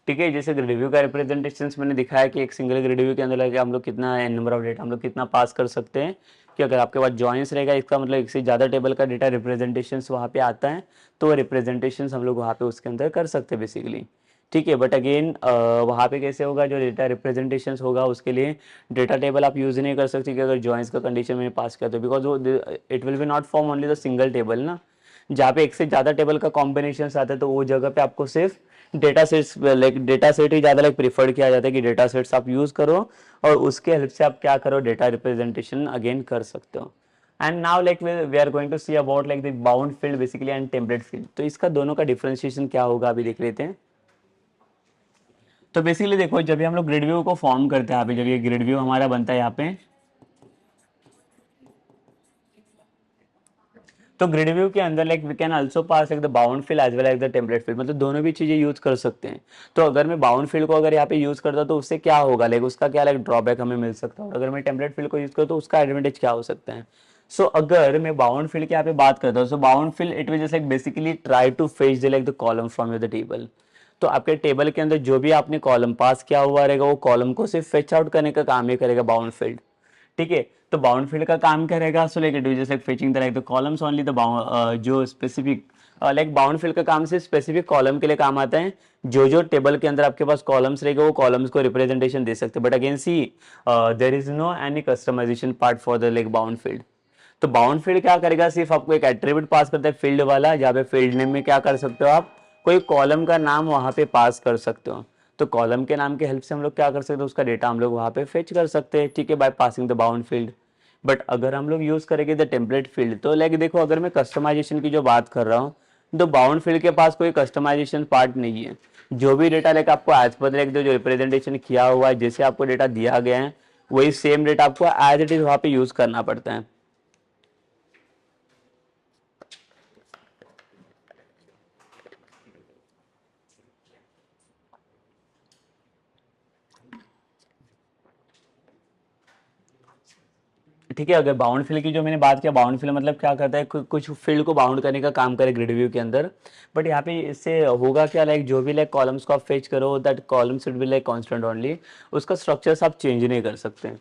ठीक है. जैसे grid view का representation मैंने दिखाया कि एक single grid view के अंदर लगे हम लोग कितना नंबर ऑफ डेटा हम लोग कितना पास कर सकते हैं. कि अगर आपके पास जॉइंस रहेगा इसका मतलब एक से ज़्यादा टेबल का डेटा रिप्रेजेंटेशन वहाँ पे आता है तो रिप्रेजेंटेशन हम लोग वहाँ पे उसके अंदर कर सकते हैं बेसिकली. ठीक है. बट अगेन वहाँ पे कैसे होगा जो डेटा रिप्रेजेंटेशन होगा उसके लिए डेटा टेबल आप यूज़ नहीं कर सकते कि अगर जॉइंस का कंडीशन मैंने पास किया तो बिकॉज वो it will be not form only the single table ना. जहाँ पे एक से ज़्यादा टेबल का कॉम्बिनेशन आता है तो वो जगह पे आपको सिर्फ data sets like data set ही ज़्यादा लाइक प्रीफर्ड किया जाता है कि डेटा सेट्स आप यूज़ करो और उसके हेल्प से आप क्या करो डेटा रिप्रेजेंटेशन अगेन कर सकते हो। And now like we are going to see about like the bound field basically and template field. तो इसका दोनों का डिफरेंशिएशन क्या होगा अभी देख लेते हैं। तो बेसिकली देखो जब भी हम लोग ग्रिड व्यू को फॉर्म करते हैं यहाँ पे, जब ये ग्रिड व्यू हमारा बनता है यहाँ पे, तो ग्रिड व्यू के अंदर like we can also pass like the bound field as well as the template field, मतलब दोनों भी चीजें यूज कर सकते हैं। तो अगर मैं बाउंड फील्ड को अगर यहाँ पे यूज करता तो उससे क्या होगा, लाइक उसका क्या लाइक ड्रॉबैक हमें मिल सकता है, और अगर मैं टेम्पलेट फील्ड को यूज करता तो उसका एडवांटेज क्या हो सकता है। सो अगर मैं बाउंड फील्ड के यहाँ पे बात करता हूँ, so bound field it will just like basically try to fetch the like the column from your the table. तो आपके टेबल के अंदर जो भी आपने कॉलम पास किया हुआ रहेगा वो कॉलम को सिर्फ फेच आउट करने का काम ही करेगा बाउंड फील्ड। ठीक है, तो बाउंड फील्ड का काम करेगा, so like it will just like fetching the like the columns only the जो स्पेसिफिक लाइक बाउंड फील्ड का काम से स्पेसिफिक कॉलम के लिए काम आता है। जो जो टेबल के अंदर आपके पास कॉलम्स रहेगा वो कॉलम्स को रिप्रेजेंटेशन दे सकते हैं, but again see there is no any customisation part for the like bound field. तो बाउंड फील्ड क्या करेगा, सिर्फ आपको एक एट्रीब्यूट पास करता है फील्ड वाला, जहाँ पे फील्ड नेम में क्या कर सकते हो आप कोई कॉलम का नाम वहां पे पास कर सकते हो। तो कॉलम के नाम के हेल्प से हम लोग क्या कर सकते हैं, उसका डेटा हम लोग वहां पे फेच कर सकते हैं, ठीक है, by passing the bound field. But अगर हम लोग यूज करेंगे द टेम्पलेट फील्ड, तो लाइक देखो अगर मैं कस्टमाइजेशन की जो बात कर रहा हूँ, तो बाउंड फील्ड के पास कोई कस्टमाइजेशन पार्ट नहीं है। जो भी डेटा लाइक आपको एज पर लाइक जो रिप्रेजेंटेशन किया हुआ है, जैसे आपको डेटा दिया गया है वही सेम डेटा आपको एज इट इज वहां पे यूज करना पड़ता है। ठीक है, अगर बाउंड फील्ड की जो मैंने बात किया, बाउंड फील्ड मतलब क्या करता है, कुछ फील्ड को बाउंड करने का काम करे ग्रिड व्यू के अंदर। बट यहाँ पे इससे होगा क्या, लाइक जो भी लाइक कॉलम्स को आप फेच करो that column should be like constant only, उसका स्ट्रक्चर्स आप चेंज नहीं कर सकते,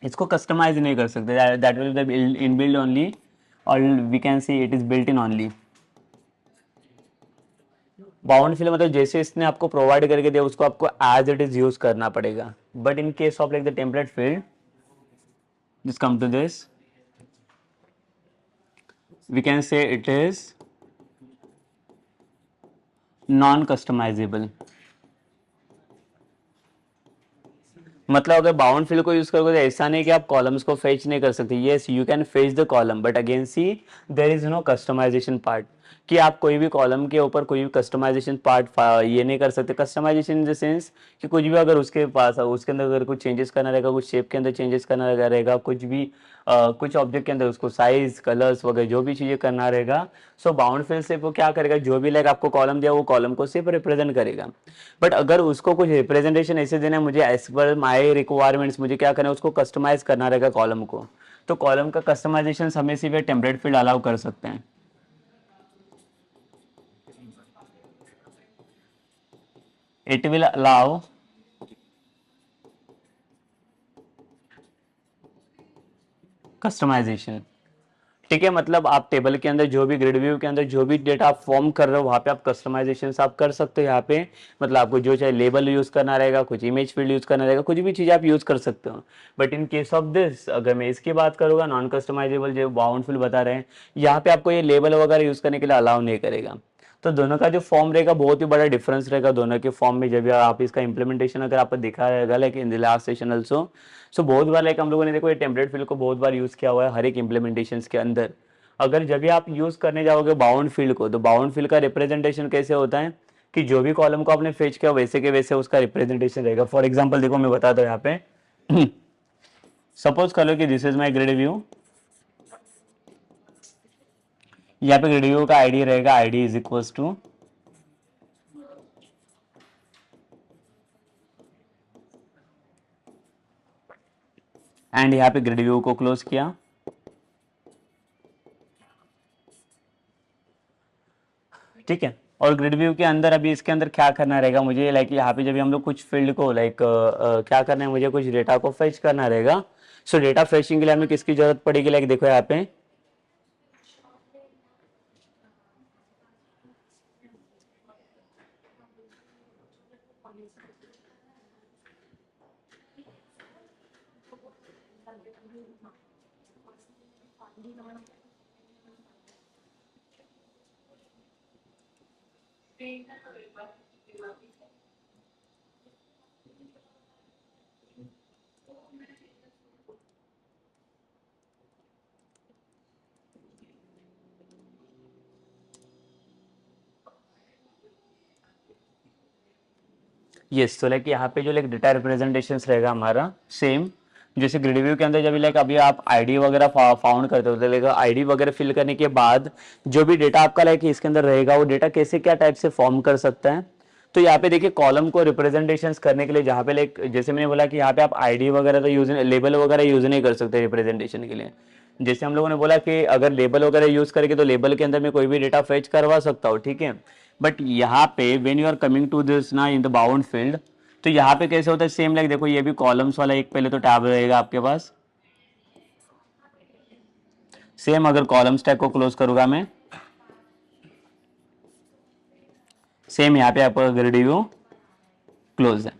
इसको कस्टमाइज नहीं कर सकते, that will be in build only, और we can see it is built in only. Bound field मतलब जैसे इसने आपको प्रोवाइड करके दिया उसको आपको एज इट इज यूज करना पड़ेगा। But in case of like the template field, just come to this, we can say it is non customisable. मतलब अगर बाउंड फील्ड को यूज करोगे तो ऐसा नहीं कि आप कॉलम्स को फेच नहीं कर सकते, yes you can fetch the column, but again see there is no customisation part, कि आप कोई भी कॉलम के ऊपर कोई भी कस्टमाइजेशन पार्ट ये नहीं कर सकते। कस्टमाइजेशन इन द सेंस कि कुछ भी अगर उसके पास उसके अंदर अगर कुछ चेंजेस करना रहेगा, कुछ शेप के अंदर चेंजेस करना रहेगा, कुछ भी कुछ ऑब्जेक्ट के अंदर उसको साइज कलर्स वगैरह जो भी चीजें करना रहेगा, सो बाउंड फील्ड से वो क्या करेगा, जो भी लाइक आपको कॉलम दिया वो कॉलम को सिर्फ रिप्रेजेंट करेगा। बट अगर उसको कुछ रिप्रेजेंटेशन ऐसे देना है, मुझे एज पर माई रिक्वायरमेंट्स मुझे क्या करना है उसको कस्टमाइज करना रहेगा कॉलम को, तो कॉलम का कस्टमाइजेशन हमें सिर्फ टेम्पलेट फील्ड अलाउ कर सकते हैं। It will allow customisation. ठीक है, मतलब आप टेबल के अंदर जो भी ग्रिड व्यू के अंदर जो भी डेटा आप फॉर्म कर रहे हो वहां पे आप कस्टमाइजेशन आप कर सकते हो यहाँ पे। मतलब आपको जो चाहे लेबल यूज करना रहेगा, कुछ इमेज फील्ड यूज करना रहेगा, कुछ भी चीज आप यूज कर सकते हो। But in case of this अगर मैं इसकी बात करूंगा नॉन कस्टमाइजेबल जो बाउंड फील्ड बता रहे हैं, यहाँ पे आपको ये लेबल वगैरह यूज करने के लिए अलाउ नहीं करेगा। तो दोनों का जो फॉर्म रहेगा बहुत ही बड़ा डिफरेंस रहेगा दोनों के फॉर्म में। जब भी आप इसका इंप्लीमेंटेशन अगर आपको दिखा रहेगा like in the last session also, so बहुत बार लाइक हम लोगों ने देखो ये टेम्पलेट फील्ड को बहुत बार यूज किया हुआ है हर एक इंप्लीमेंटेशन के अंदर। अगर जब भी आप यूज करने जाओगे बाउंड फील्ड को, तो बाउंड फील्ड का रिप्रेजेंटेशन कैसे होता है कि जो भी कॉलम को आपने फेच किया वैसे के वैसे उसका रिप्रेजेंटेशन रहेगा। फॉर एग्जांपल देखो मैं बताता हूँ यहाँ पे सपोज कर लो कि this is my grid view, यहाँ पे ग्रिड व्यू का आईडी रहेगा, ID is equals to, and यहाँ पे ग्रिड व्यू को क्लोज किया। ठीक है, और ग्रिड व्यू के अंदर अभी इसके अंदर क्या करना रहेगा मुझे, लाइक यहाँ पे जब भी हम लोग कुछ फील्ड को लाइक क्या करना है, मुझे कुछ डेटा को फेच करना रहेगा। सो डेटा फेचिंग के लिए हमें किसकी जरूरत पड़ेगी, लाइक देखो यहाँ पे यस, तो लाइक यहाँ पे जो लाइक डेटा रिप्रेजेंटेशन रहेगा हमारा सेम, जैसे ग्रिड व्यू के अंदर जब लाइक अभी आप आईडी वगैरह फाउंड करते हो तो लाइक आईडी वगैरह फिल करने के बाद जो भी डेटा आपका लाइक इसके अंदर रहेगा वो डेटा कैसे क्या टाइप से फॉर्म कर सकता है। तो यहाँ पे देखिए कॉलम को रिप्रेजेंटेशन करने के लिए जहाँ पे लाइक जैसे मैंने बोला कि यहाँ पे आप आईडी वगैरह तो यूज लेबल वगैरह यूज नहीं कर सकते रिप्रेजेंटेशन के लिए। जैसे हम लोगों ने बोला कि अगर लेबल वगैरह यूज करके तो लेबल के अंदर मैं कोई भी डेटा फेच करवा सकता हूँ, ठीक है। बट यहाँ पे when you are coming to this ना इन द बाउंड फील्ड, तो यहाँ पे कैसे होता है सेम लाइक देखो ये भी कॉलम्स वाला एक पहले तो टैब रहेगा आपके पास। सेम अगर कॉलम्स टैग को क्लोज करूंगा मैं, सेम यहाँ पे आपका ग्रिड व्यू क्लोज है,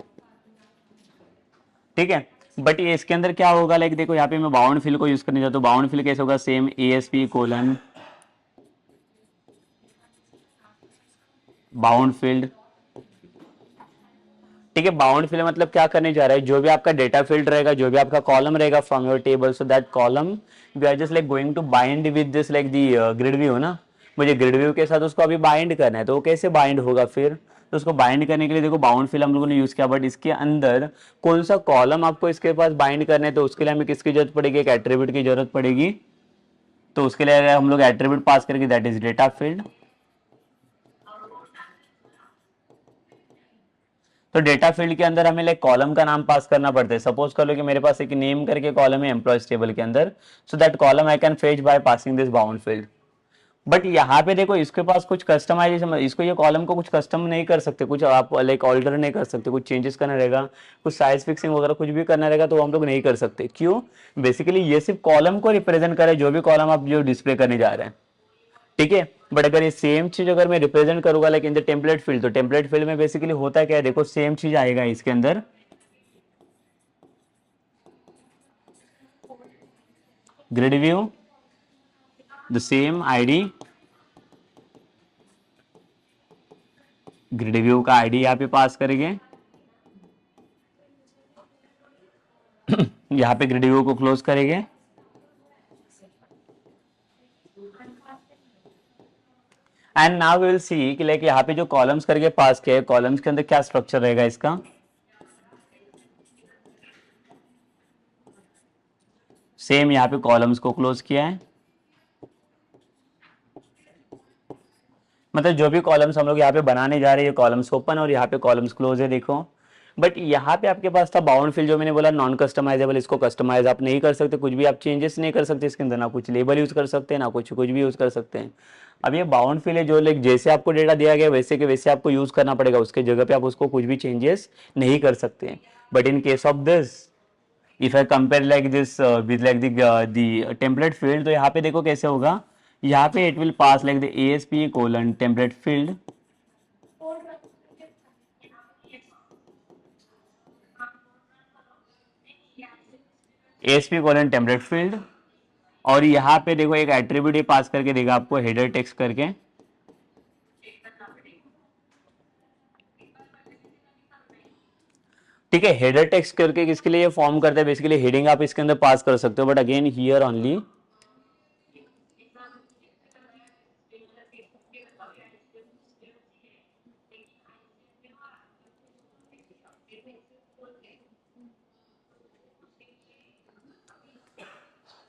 ठीक है। बट ये इसके अंदर क्या होगा लाइक देखो यहाँ पे मैं बाउंड फिल को यूज करने जाता हूँ, बाउंड फिल कैसे होगा same ASP colon bound field, ठीक है। बाउंड फील्ड मतलब क्या करने जा रहा है, जो भी आपका डेटा फील्ड रहेगा, जो भी आपका कॉलम रहेगा from your table, so that column we are just like going to bind with this like the grid view ना, मुझे ग्रिड व्यू के साथ उसको अभी बाइंड करना है, तो वो कैसे बाइंड होगा फिर, तो उसको बाइंड करने के लिए देखो बाउंड फील्ड हम लोगों ने यूज किया, बट इसके अंदर कौन सा कॉलम आपको इसके पास बाइंड करना है, तो उसके लिए हमें किसकी जरूरत पड़ेगी, एक एट्रीब्यूट की जरूरत पड़ेगी। तो उसके लिए हम लोग एट्रीब्यूट पास करेंगे दैट इज डेटा फील्ड। तो डेटा फील्ड के अंदर हमें लाइक कॉलम का नाम पास करना पड़ता है। सपोज कर लो कि मेरे पास एक नेम करके कॉलम है एम्प्लॉयज टेबल के अंदर, सो that column I can fetch by passing this bound field. But यहाँ पे देखो इसके पास कुछ कस्टमाइजेशन, इसको ये कॉलम को कुछ कस्टम नहीं कर सकते, कुछ आप लाइक ऑल्टर नहीं कर सकते, कुछ चेंजेस करना रहेगा, कुछ साइज फिक्सिंग वगैरह कुछ भी करना रहेगा तो हम लोग नहीं कर सकते। क्यों? बेसिकली ये सिर्फ कॉलम को रिप्रेजेंट करे, जो भी कॉलम आप जो डिस्प्ले करने जा रहे हैं, ठीक है। बट अगर ये सेम चीज अगर मैं रिप्रेजेंट करूंगा like in the template field, तो टेम्पलेट फील्ड में बेसिकली होता क्या है, देखो सेम चीज आएगा इसके अंदर, grid view the same ID, grid view का आईडी यहाँ पे पास करेंगे, यहाँ पे ग्रिड व्यू को क्लोज करेंगे, and now we will see कि लाइक यहाँ पे जो कॉलम्स करके पास किया है, कॉलम्स के अंदर क्या स्ट्रक्चर रहेगा इसका। सेम यहाँ पे कॉलम्स को क्लोज किया है, मतलब जो भी कॉलम्स हम लोग यहाँ पे बनाने जा रहे हैं, ये कॉलम्स ओपन और यहाँ पे कॉलम्स क्लोज है देखो। बट यहाँ पे आपके पास था बाउंड फील्ड, जो मैंने बोला नॉन कस्टमाइजेबल, इसको कस्टमाइज आप नहीं कर सकते, कुछ भी आप चेंजेस नहीं कर सकते इसके अंदर, ना कुछ लेबल यूज कर सकते हैं, ना कुछ कुछ भी यूज कर सकते हैं। अब ये बाउंड फील्ड है जो लाइक जैसे आपको डेटा दिया गया वैसे के वैसे आपको यूज करना पड़ेगा, उसके जगह पे आप उसको कुछ भी चेंजेस नहीं कर सकते। But in case of this, if I compare like this with like the template field, तो यहाँ पे देखो कैसे होगा, यहाँ पे it will pass like the ASP colon template field, ASP colon template field, और यहाँ पे देखो एक एट्रीब्यूट पास करके देगा आपको हेडर टेक्स्ट करके, ठीक है। हेडर टेक्स्ट करके किसके लिए फॉर्म करते हैं, बेसिकली हेडिंग आप इसके अंदर पास कर सकते हो, but again here only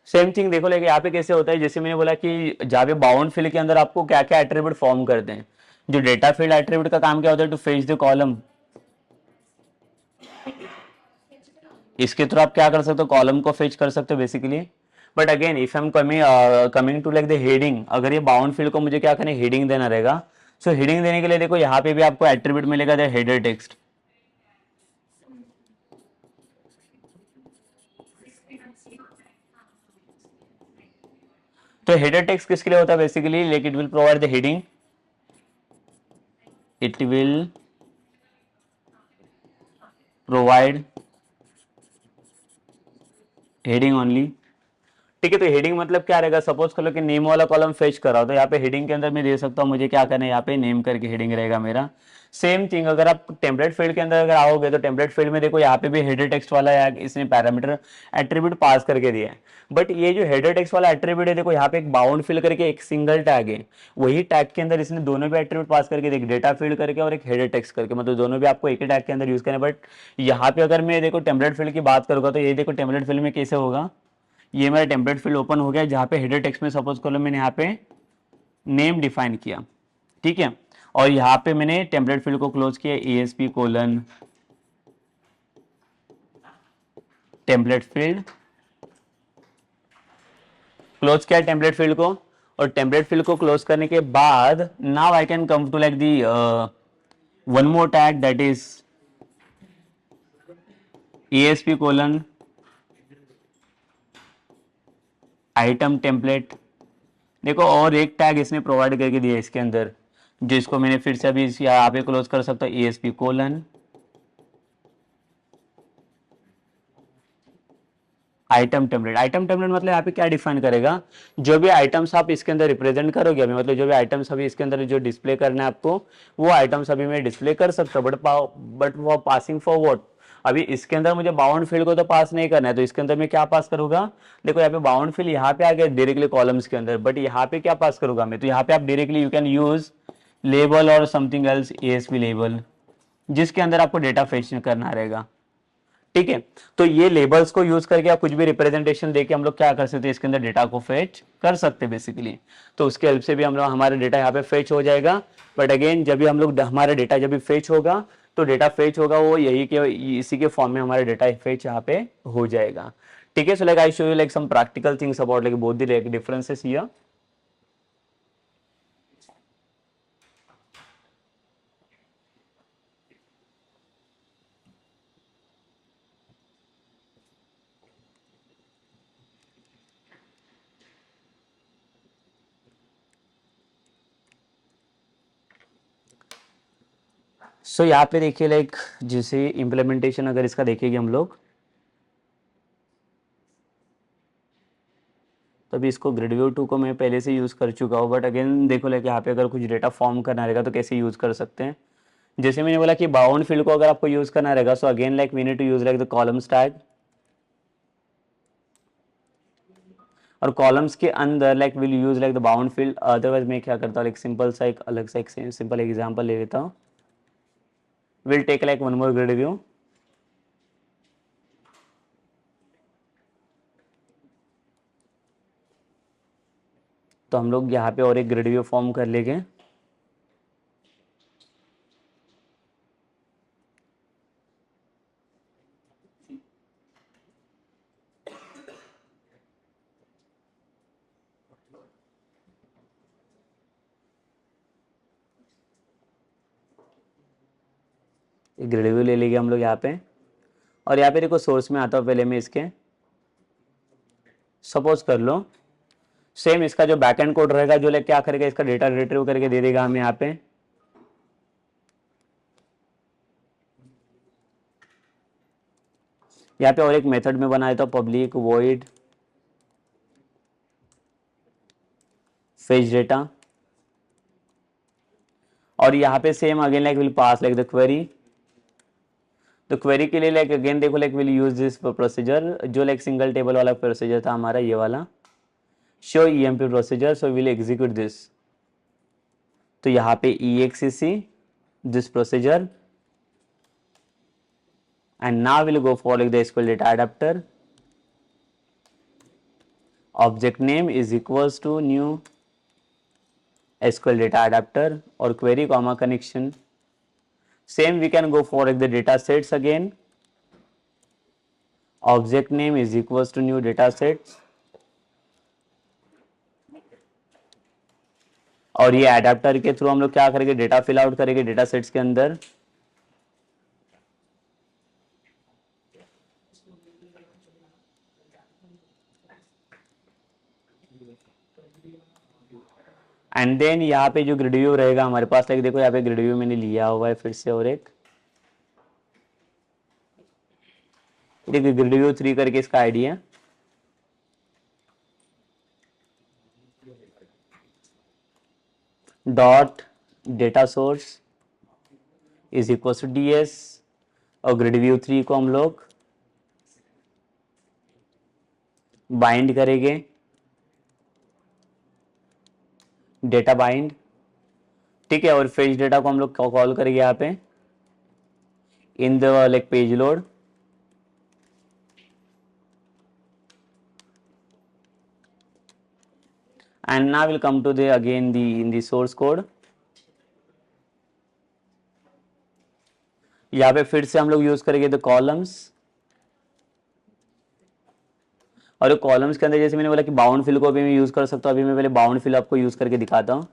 same thing देखो, लेकिन यहाँ पे कैसे होता है, जैसे मैंने बोला कि जहाँ पे बाउंड फील्ड के अंदर आपको क्या क्या एट्रीब्यूट फॉर्म करते हैं, जो डेटा फील्ड एट्रीब्यूट का काम क्या होता है, टू फेच द कॉलम, इसके थ्रू आप क्या कर सकते हो, कॉलम को फेच कर सकते हो basically. But again if I am coming to like the heading, अगर ये बाउंड फील्ड को मुझे क्या करना है, हेडिंग देना रहेगा। सो हेडिंग देने के लिए देखो यहाँ पे भी आपको एट्रीब्यूट मिलेगा द हेडर टेक्स्ट। तो हेडर टेक्स्ट किसके लिए होता है basically, like it will provide the heading, it will provide heading only, ठीक है। तो हेडिंग मतलब क्या रहेगा, सपोज कर लो कि नेम वाला कॉलम फेच कर रहा हो तो यहाँ पे हेडिंग के अंदर मैं दे सकता हूँ मुझे क्या करना है, यहाँ पे नेम करके हेडिंग रहेगा मेरा। सेम थिंग अगर आप टेम्पलेट फील्ड के अंदर अगर आओगे तो टेम्पलेट फील्ड में देखो यहाँ पे भी हेडर टेक्स्ट वाला है, इसने पैरामीटर एट्रीब्यूट पास करके दिया है। बट ये जो हेडर टेक्स्ट वाला एट्रीब्यूट है देखो यहाँ पे एक बाउंड फिल करके एक सिंगल टैग है, वही टैग के अंदर इसने दोनों भी एट्रीब्यूट पास करके एक डेटा फील्ड करके और एक हेडर टेक्स्ट करके, मतलब दोनों भी आपको एक ही टैग के अंदर यूज करना है। बट यहाँ पे अगर मैं देखो टेम्पलेट फील्ड की बात करूंगा तो ये देखो टेम्पलेट फील्ड में कैसे होगा, ये मेरा टेम्पलेट फील्ड ओपन हो गया जहां पे हेडर टेक्स्ट में सपोज कर लो मैंने यहाँ पे नेम डिफाइन किया, ठीक है। और यहाँ पे मैंने टेम्पलेट फील्ड को क्लोज किया ESP colon template field, close किया टेम्पलेट फील्ड को। और टेम्पलेट फील्ड को क्लोज करने के बाद now I can come to like the one more tag that is ESP colon item template. देखो और एक टैग इसने प्रोवाइड करके दिया इसके अंदर, जिसको मैंने फिर से अभी यहाँ पे क्लोज कर सकता हूँ ESP colon item template. Item template मतलब यहाँ पे क्या डिफाइन करेगा, जो भी आइटम्स आप इसके अंदर रिप्रेजेंट करोगे अभी, मतलब जो भी आइटम्स अभी इसके अंदर जो डिस्प्ले करना है आपको, वो आइटम्स अभी मैं डिस्प्ले कर सकता हूँ। बट वो पासिंग फॉर व्हाट, अभी इसके अंदर मुझे बाउंड फील्ड को तो पास नहीं करना है, तो इसके अंदर मैं क्या पास करूंगा, देखो यहाँ पे बाउंड फील्ड यहाँ पे आ गया डायरेक्टली कॉलम्स के अंदर, बट यहाँ पे क्या पास करूंगा मैं, तो यहाँ पे आप directly you can use label और समथिंग एल्स ASP लेबल, जिसके अंदर आपको डेटा फेच करना रहेगा, ठीक है। तो ये लेबल्स को यूज करके आप कुछ भी रिप्रेजेंटेशन देके हम लोग क्या कर सकते हैं, इसके अंदर डेटा को फेच कर सकते हैं बेसिकली। तो उसके हेल्प से भी हम लोग हमारा डेटा यहाँ पे फेच हो जाएगा। बट अगेन जब भी हम लोग हमारा डेटा जब भी फेच होगा तो डेटा फेच होगा वो यही के इसी के फॉर्म में हमारा डेटा फेच यहाँ पे हो जाएगा, ठीक है। So like I show you like some practical things about like both the differences here. So यहाँ पे देखिए लाइक जैसे इम्प्लीमेंटेशन अगर इसका देखेंगे हम लोग, तो अभी इसको ग्रिड व्यू 2 को मैं पहले से यूज़ कर चुका हूँ। बट अगेन देखो लाइक यहाँ पे अगर कुछ डेटा फॉर्म करना रहेगा तो कैसे यूज़ कर सकते हैं। जैसे मैंने बोला कि बाउंड फील्ड को अगर आपको यूज़ करना रहेगा, so again like we need to use like the columns tag, और कॉलम्स के अंदर like will use like the bound field. Otherwise मैं क्या करता हूँ लाइक सिंपल सा एक अलग सा एक सिंपल एग्जांपल ले लेता हूँ। Will take like one more grid view. तो हम लोग यहाँ पे और एक ग्रिड व्यू फॉर्म कर लेंगे। एक ग्रिड व्यू ले लेंगे हम लोग यहाँ पे, और यहाँ पे देखो सोर्स में आता हूँ पहले मैं इसके, सपोज कर लो सेम इसका जो बैकएंड कोड रहेगा जो लाइक क्या करेगा, इसका डेटा रिट्रीव करके दे देगा हमें यहाँ पे। यहाँ पे और एक मेथड में बना देता हूँ पब्लिक वॉइड फेच डेटा, और यहाँ पे same again like will pass like the query. तो क्वेरी के लिए लाइक अगेन देखो like will use this procedure जो लाइक सिंगल टेबल वाला प्रोसीजर था हमारा ये वाला, show EMP procedure. So will execute this, तो यहाँ पे EXEC this procedure, and now we'll go for like the SQL data adapter. Object name is equals to new SQL data adapter or query comma connection. Same we can go for like the data sets again. Object name is equals to new data sets. और ये adapter के through हम लोग क्या करेंगे, data fill out करेंगे data sets के अंदर। एंड देन यहाँ पे जो ग्रिड व्यू रहेगा हमारे पास, लाइक देखो यहाँ पे ग्रिड व्यू मैंने लिया हुआ है फिर से, और एक देखिए ग्रिड व्यू 3 करके इसका आईडी है। Dot data source is equal to ds और ग्रिड व्यू 3 को हम लोग बाइंड करेंगे, डेटा बाइंड, ठीक है। और फेच डेटा को हम लोग कॉल करेंगे यहाँ पे in the like page load, and now we'll come to the again the in the source code। यहाँ पे फिर से हम लोग यूज करेंगे द कॉलम्स, और कॉलम्स के अंदर जैसे मैंने बोला कि बाउंड फिल को भी मैं यूज कर सकता हूँ। अभी मैं पहले बाउंड फिल आपको यूज करके दिखाता हूँ।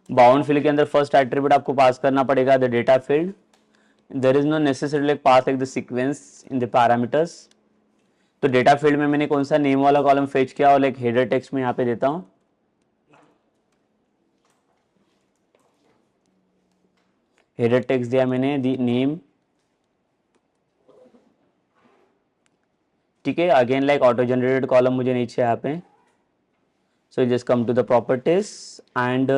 बाउंड फिल के अंदर फर्स्ट एट्रीब्यूट आपको पास करना पड़ेगा the data field. There is no necessary like pass like the sequence in the parameters. तो डेटा फील्ड में मैंने कौन सा नेम वाला कॉलम फेच किया और लाइक हेडर टेक्स्ट में यहाँ पे देता हूँ। हेडर टेक्स्ट दिया मैंने दी नेम, ठीक है। Again like auto generated column मुझे नीचे यहाँ पे, so just come to the properties and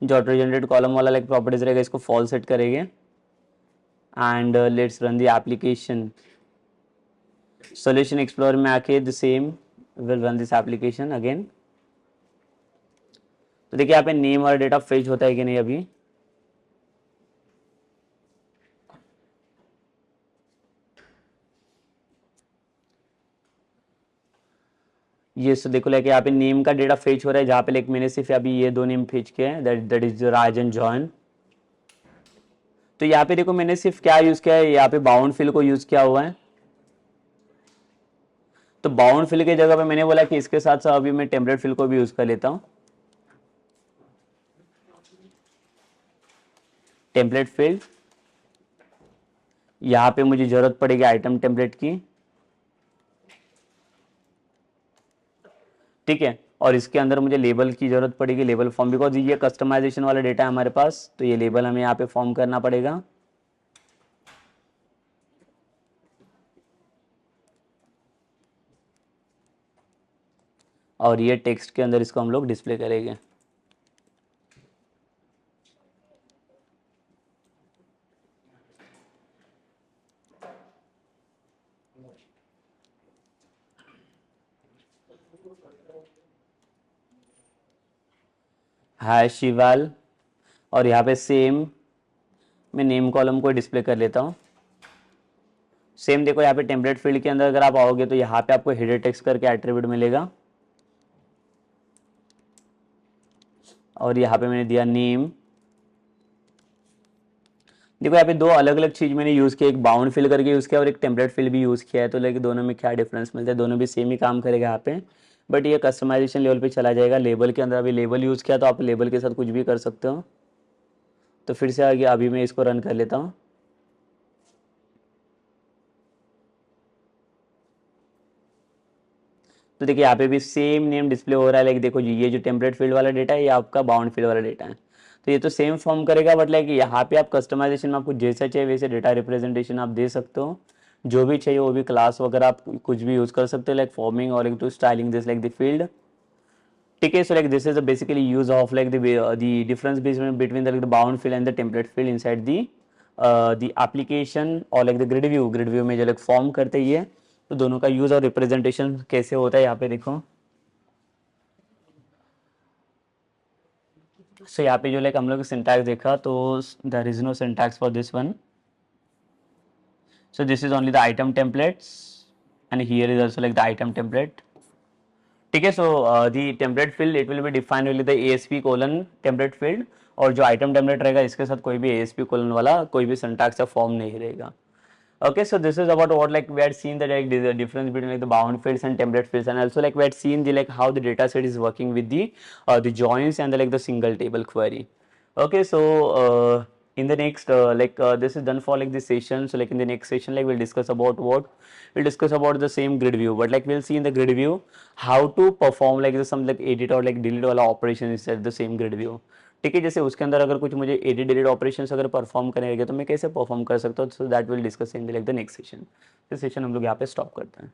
जो ऑटो जनरेटेड कॉलम वाला लाइक प्रॉपर्टीज रहेगा इसको फॉल सेट करेंगे and let's run the application. Solution explorer में आके the same will run this application again. तो देखिए यहाँ पे नेम और डेटा फेच होता है कि नहीं अभी। ये सो देखो लाइक यहाँ पे नेम का डेटा फेच हो रहा है, जहाँ पे लाइक मैंने सिर्फ अभी ये दो नेम फेच किए हैं, that is Raj and John. तो यहाँ पे देखो मैंने सिर्फ क्या यूज किया है, यहाँ पे बाउंड फिल को यूज किया हुआ है। तो बाउंड फिल की जगह पे मैंने बोला कि इसके साथ साथ अभी मैं टेम्पलेट फिल को भी यूज कर लेता हूँ। टेम्पलेट फील्ड, यहाँ पे मुझे जरूरत पड़ेगी आइटम टेम्पलेट की, ठीक है। और इसके अंदर मुझे लेबल की जरूरत पड़ेगी, लेबल फॉर्म, बिकॉज ये कस्टमाइजेशन वाला डेटा है हमारे पास, तो ये लेबल हमें यहाँ पे फॉर्म करना पड़ेगा। और ये टेक्स्ट के अंदर इसको हम लोग डिस्प्ले करेंगे। हाय शिवाल, और यहाँ पे सेम मैं नेम कॉलम को डिस्प्ले कर लेता हूँ। सेम देखो यहाँ पे टेम्पलेट फील्ड के अंदर अगर आप आओगे तो यहाँ पे आपको हेडर टेक्स्ट करके एट्रीब्यूट मिलेगा, और यहाँ पे मैंने दिया नेम। देखो यहाँ पे दो अलग अलग चीज मैंने यूज किया, एक बाउंड फिल करके यूज किया और एक टेम्पलेट फिल भी यूज किया है। तो लाइक दोनों में क्या डिफरेंस मिलता है, दोनों भी सेम ही काम करेगा यहाँ पे, बट ये कस्टमाइजेशन लेवल पे चला जाएगा। लेबल के अंदर अभी लेबल यूज किया तो आप लेबल के साथ कुछ भी कर सकते हो। तो फिर से आगे अभी मैं इसको रन कर लेता हूँ। तो देखिए यहाँ पे भी सेम नेम डिस्प्ले हो रहा है। लाइक देखो जी, ये जो टेम्पलेट फील्ड वाला डेटा है ये आपका बाउंड फील्ड वाला डेटा है, तो ये तो सेम फॉर्म करेगा, बट लाइक यहाँ पे आप कस्टमाइजेशन में आपको जैसा चाहिए वैसे डेटा रिप्रेजेंटेशन आप दे सकते हो। जो भी चाहिए वो भी क्लास वगैरह आप कुछ भी यूज कर सकते हो, लाइक फॉर्मिंग और like to styling this like the field, ठीक है। So like this is the basically use of like the difference between the bound field and the template field inside the application और like the grid view में जो like form करते ही है। तो दोनों का यूज और रिप्रेजेंटेशन कैसे होता है यहाँ पे देखो। सो यहाँ पे जो लाइक हम लोग सिंटैक्स देखा तो there is no syntax for this one. So this is only the item templates and here is also like the item template, ठीक है। सो the template field it will be defined with the ASP colon template field, और जो item template रहेगा इसके साथ कोई भी ASP colon वाला कोई भी syntax या form नहीं रहेगा। Okay, so this is about what like we had seen the like the difference between like the bound fields and template fields, and also like we had seen the like how the data set is working with the joins and the like the single table query. Okay, so in the next this is done for like this session. So like in the next session like we'll discuss about what we'll discuss about the same grid view, but like we'll see in the grid view how to perform like the some like edit or like delete वाला operation inside the same grid view, ठीक है। जैसे उसके अंदर अगर कुछ मुझे edit delete operations अगर परफॉर्म करने लगे तो मैं कैसे परफॉर्म कर सकता हूँ, so that will discuss in like the next session. इस सेशन हम लोग यहाँ पे स्टॉप करते हैं।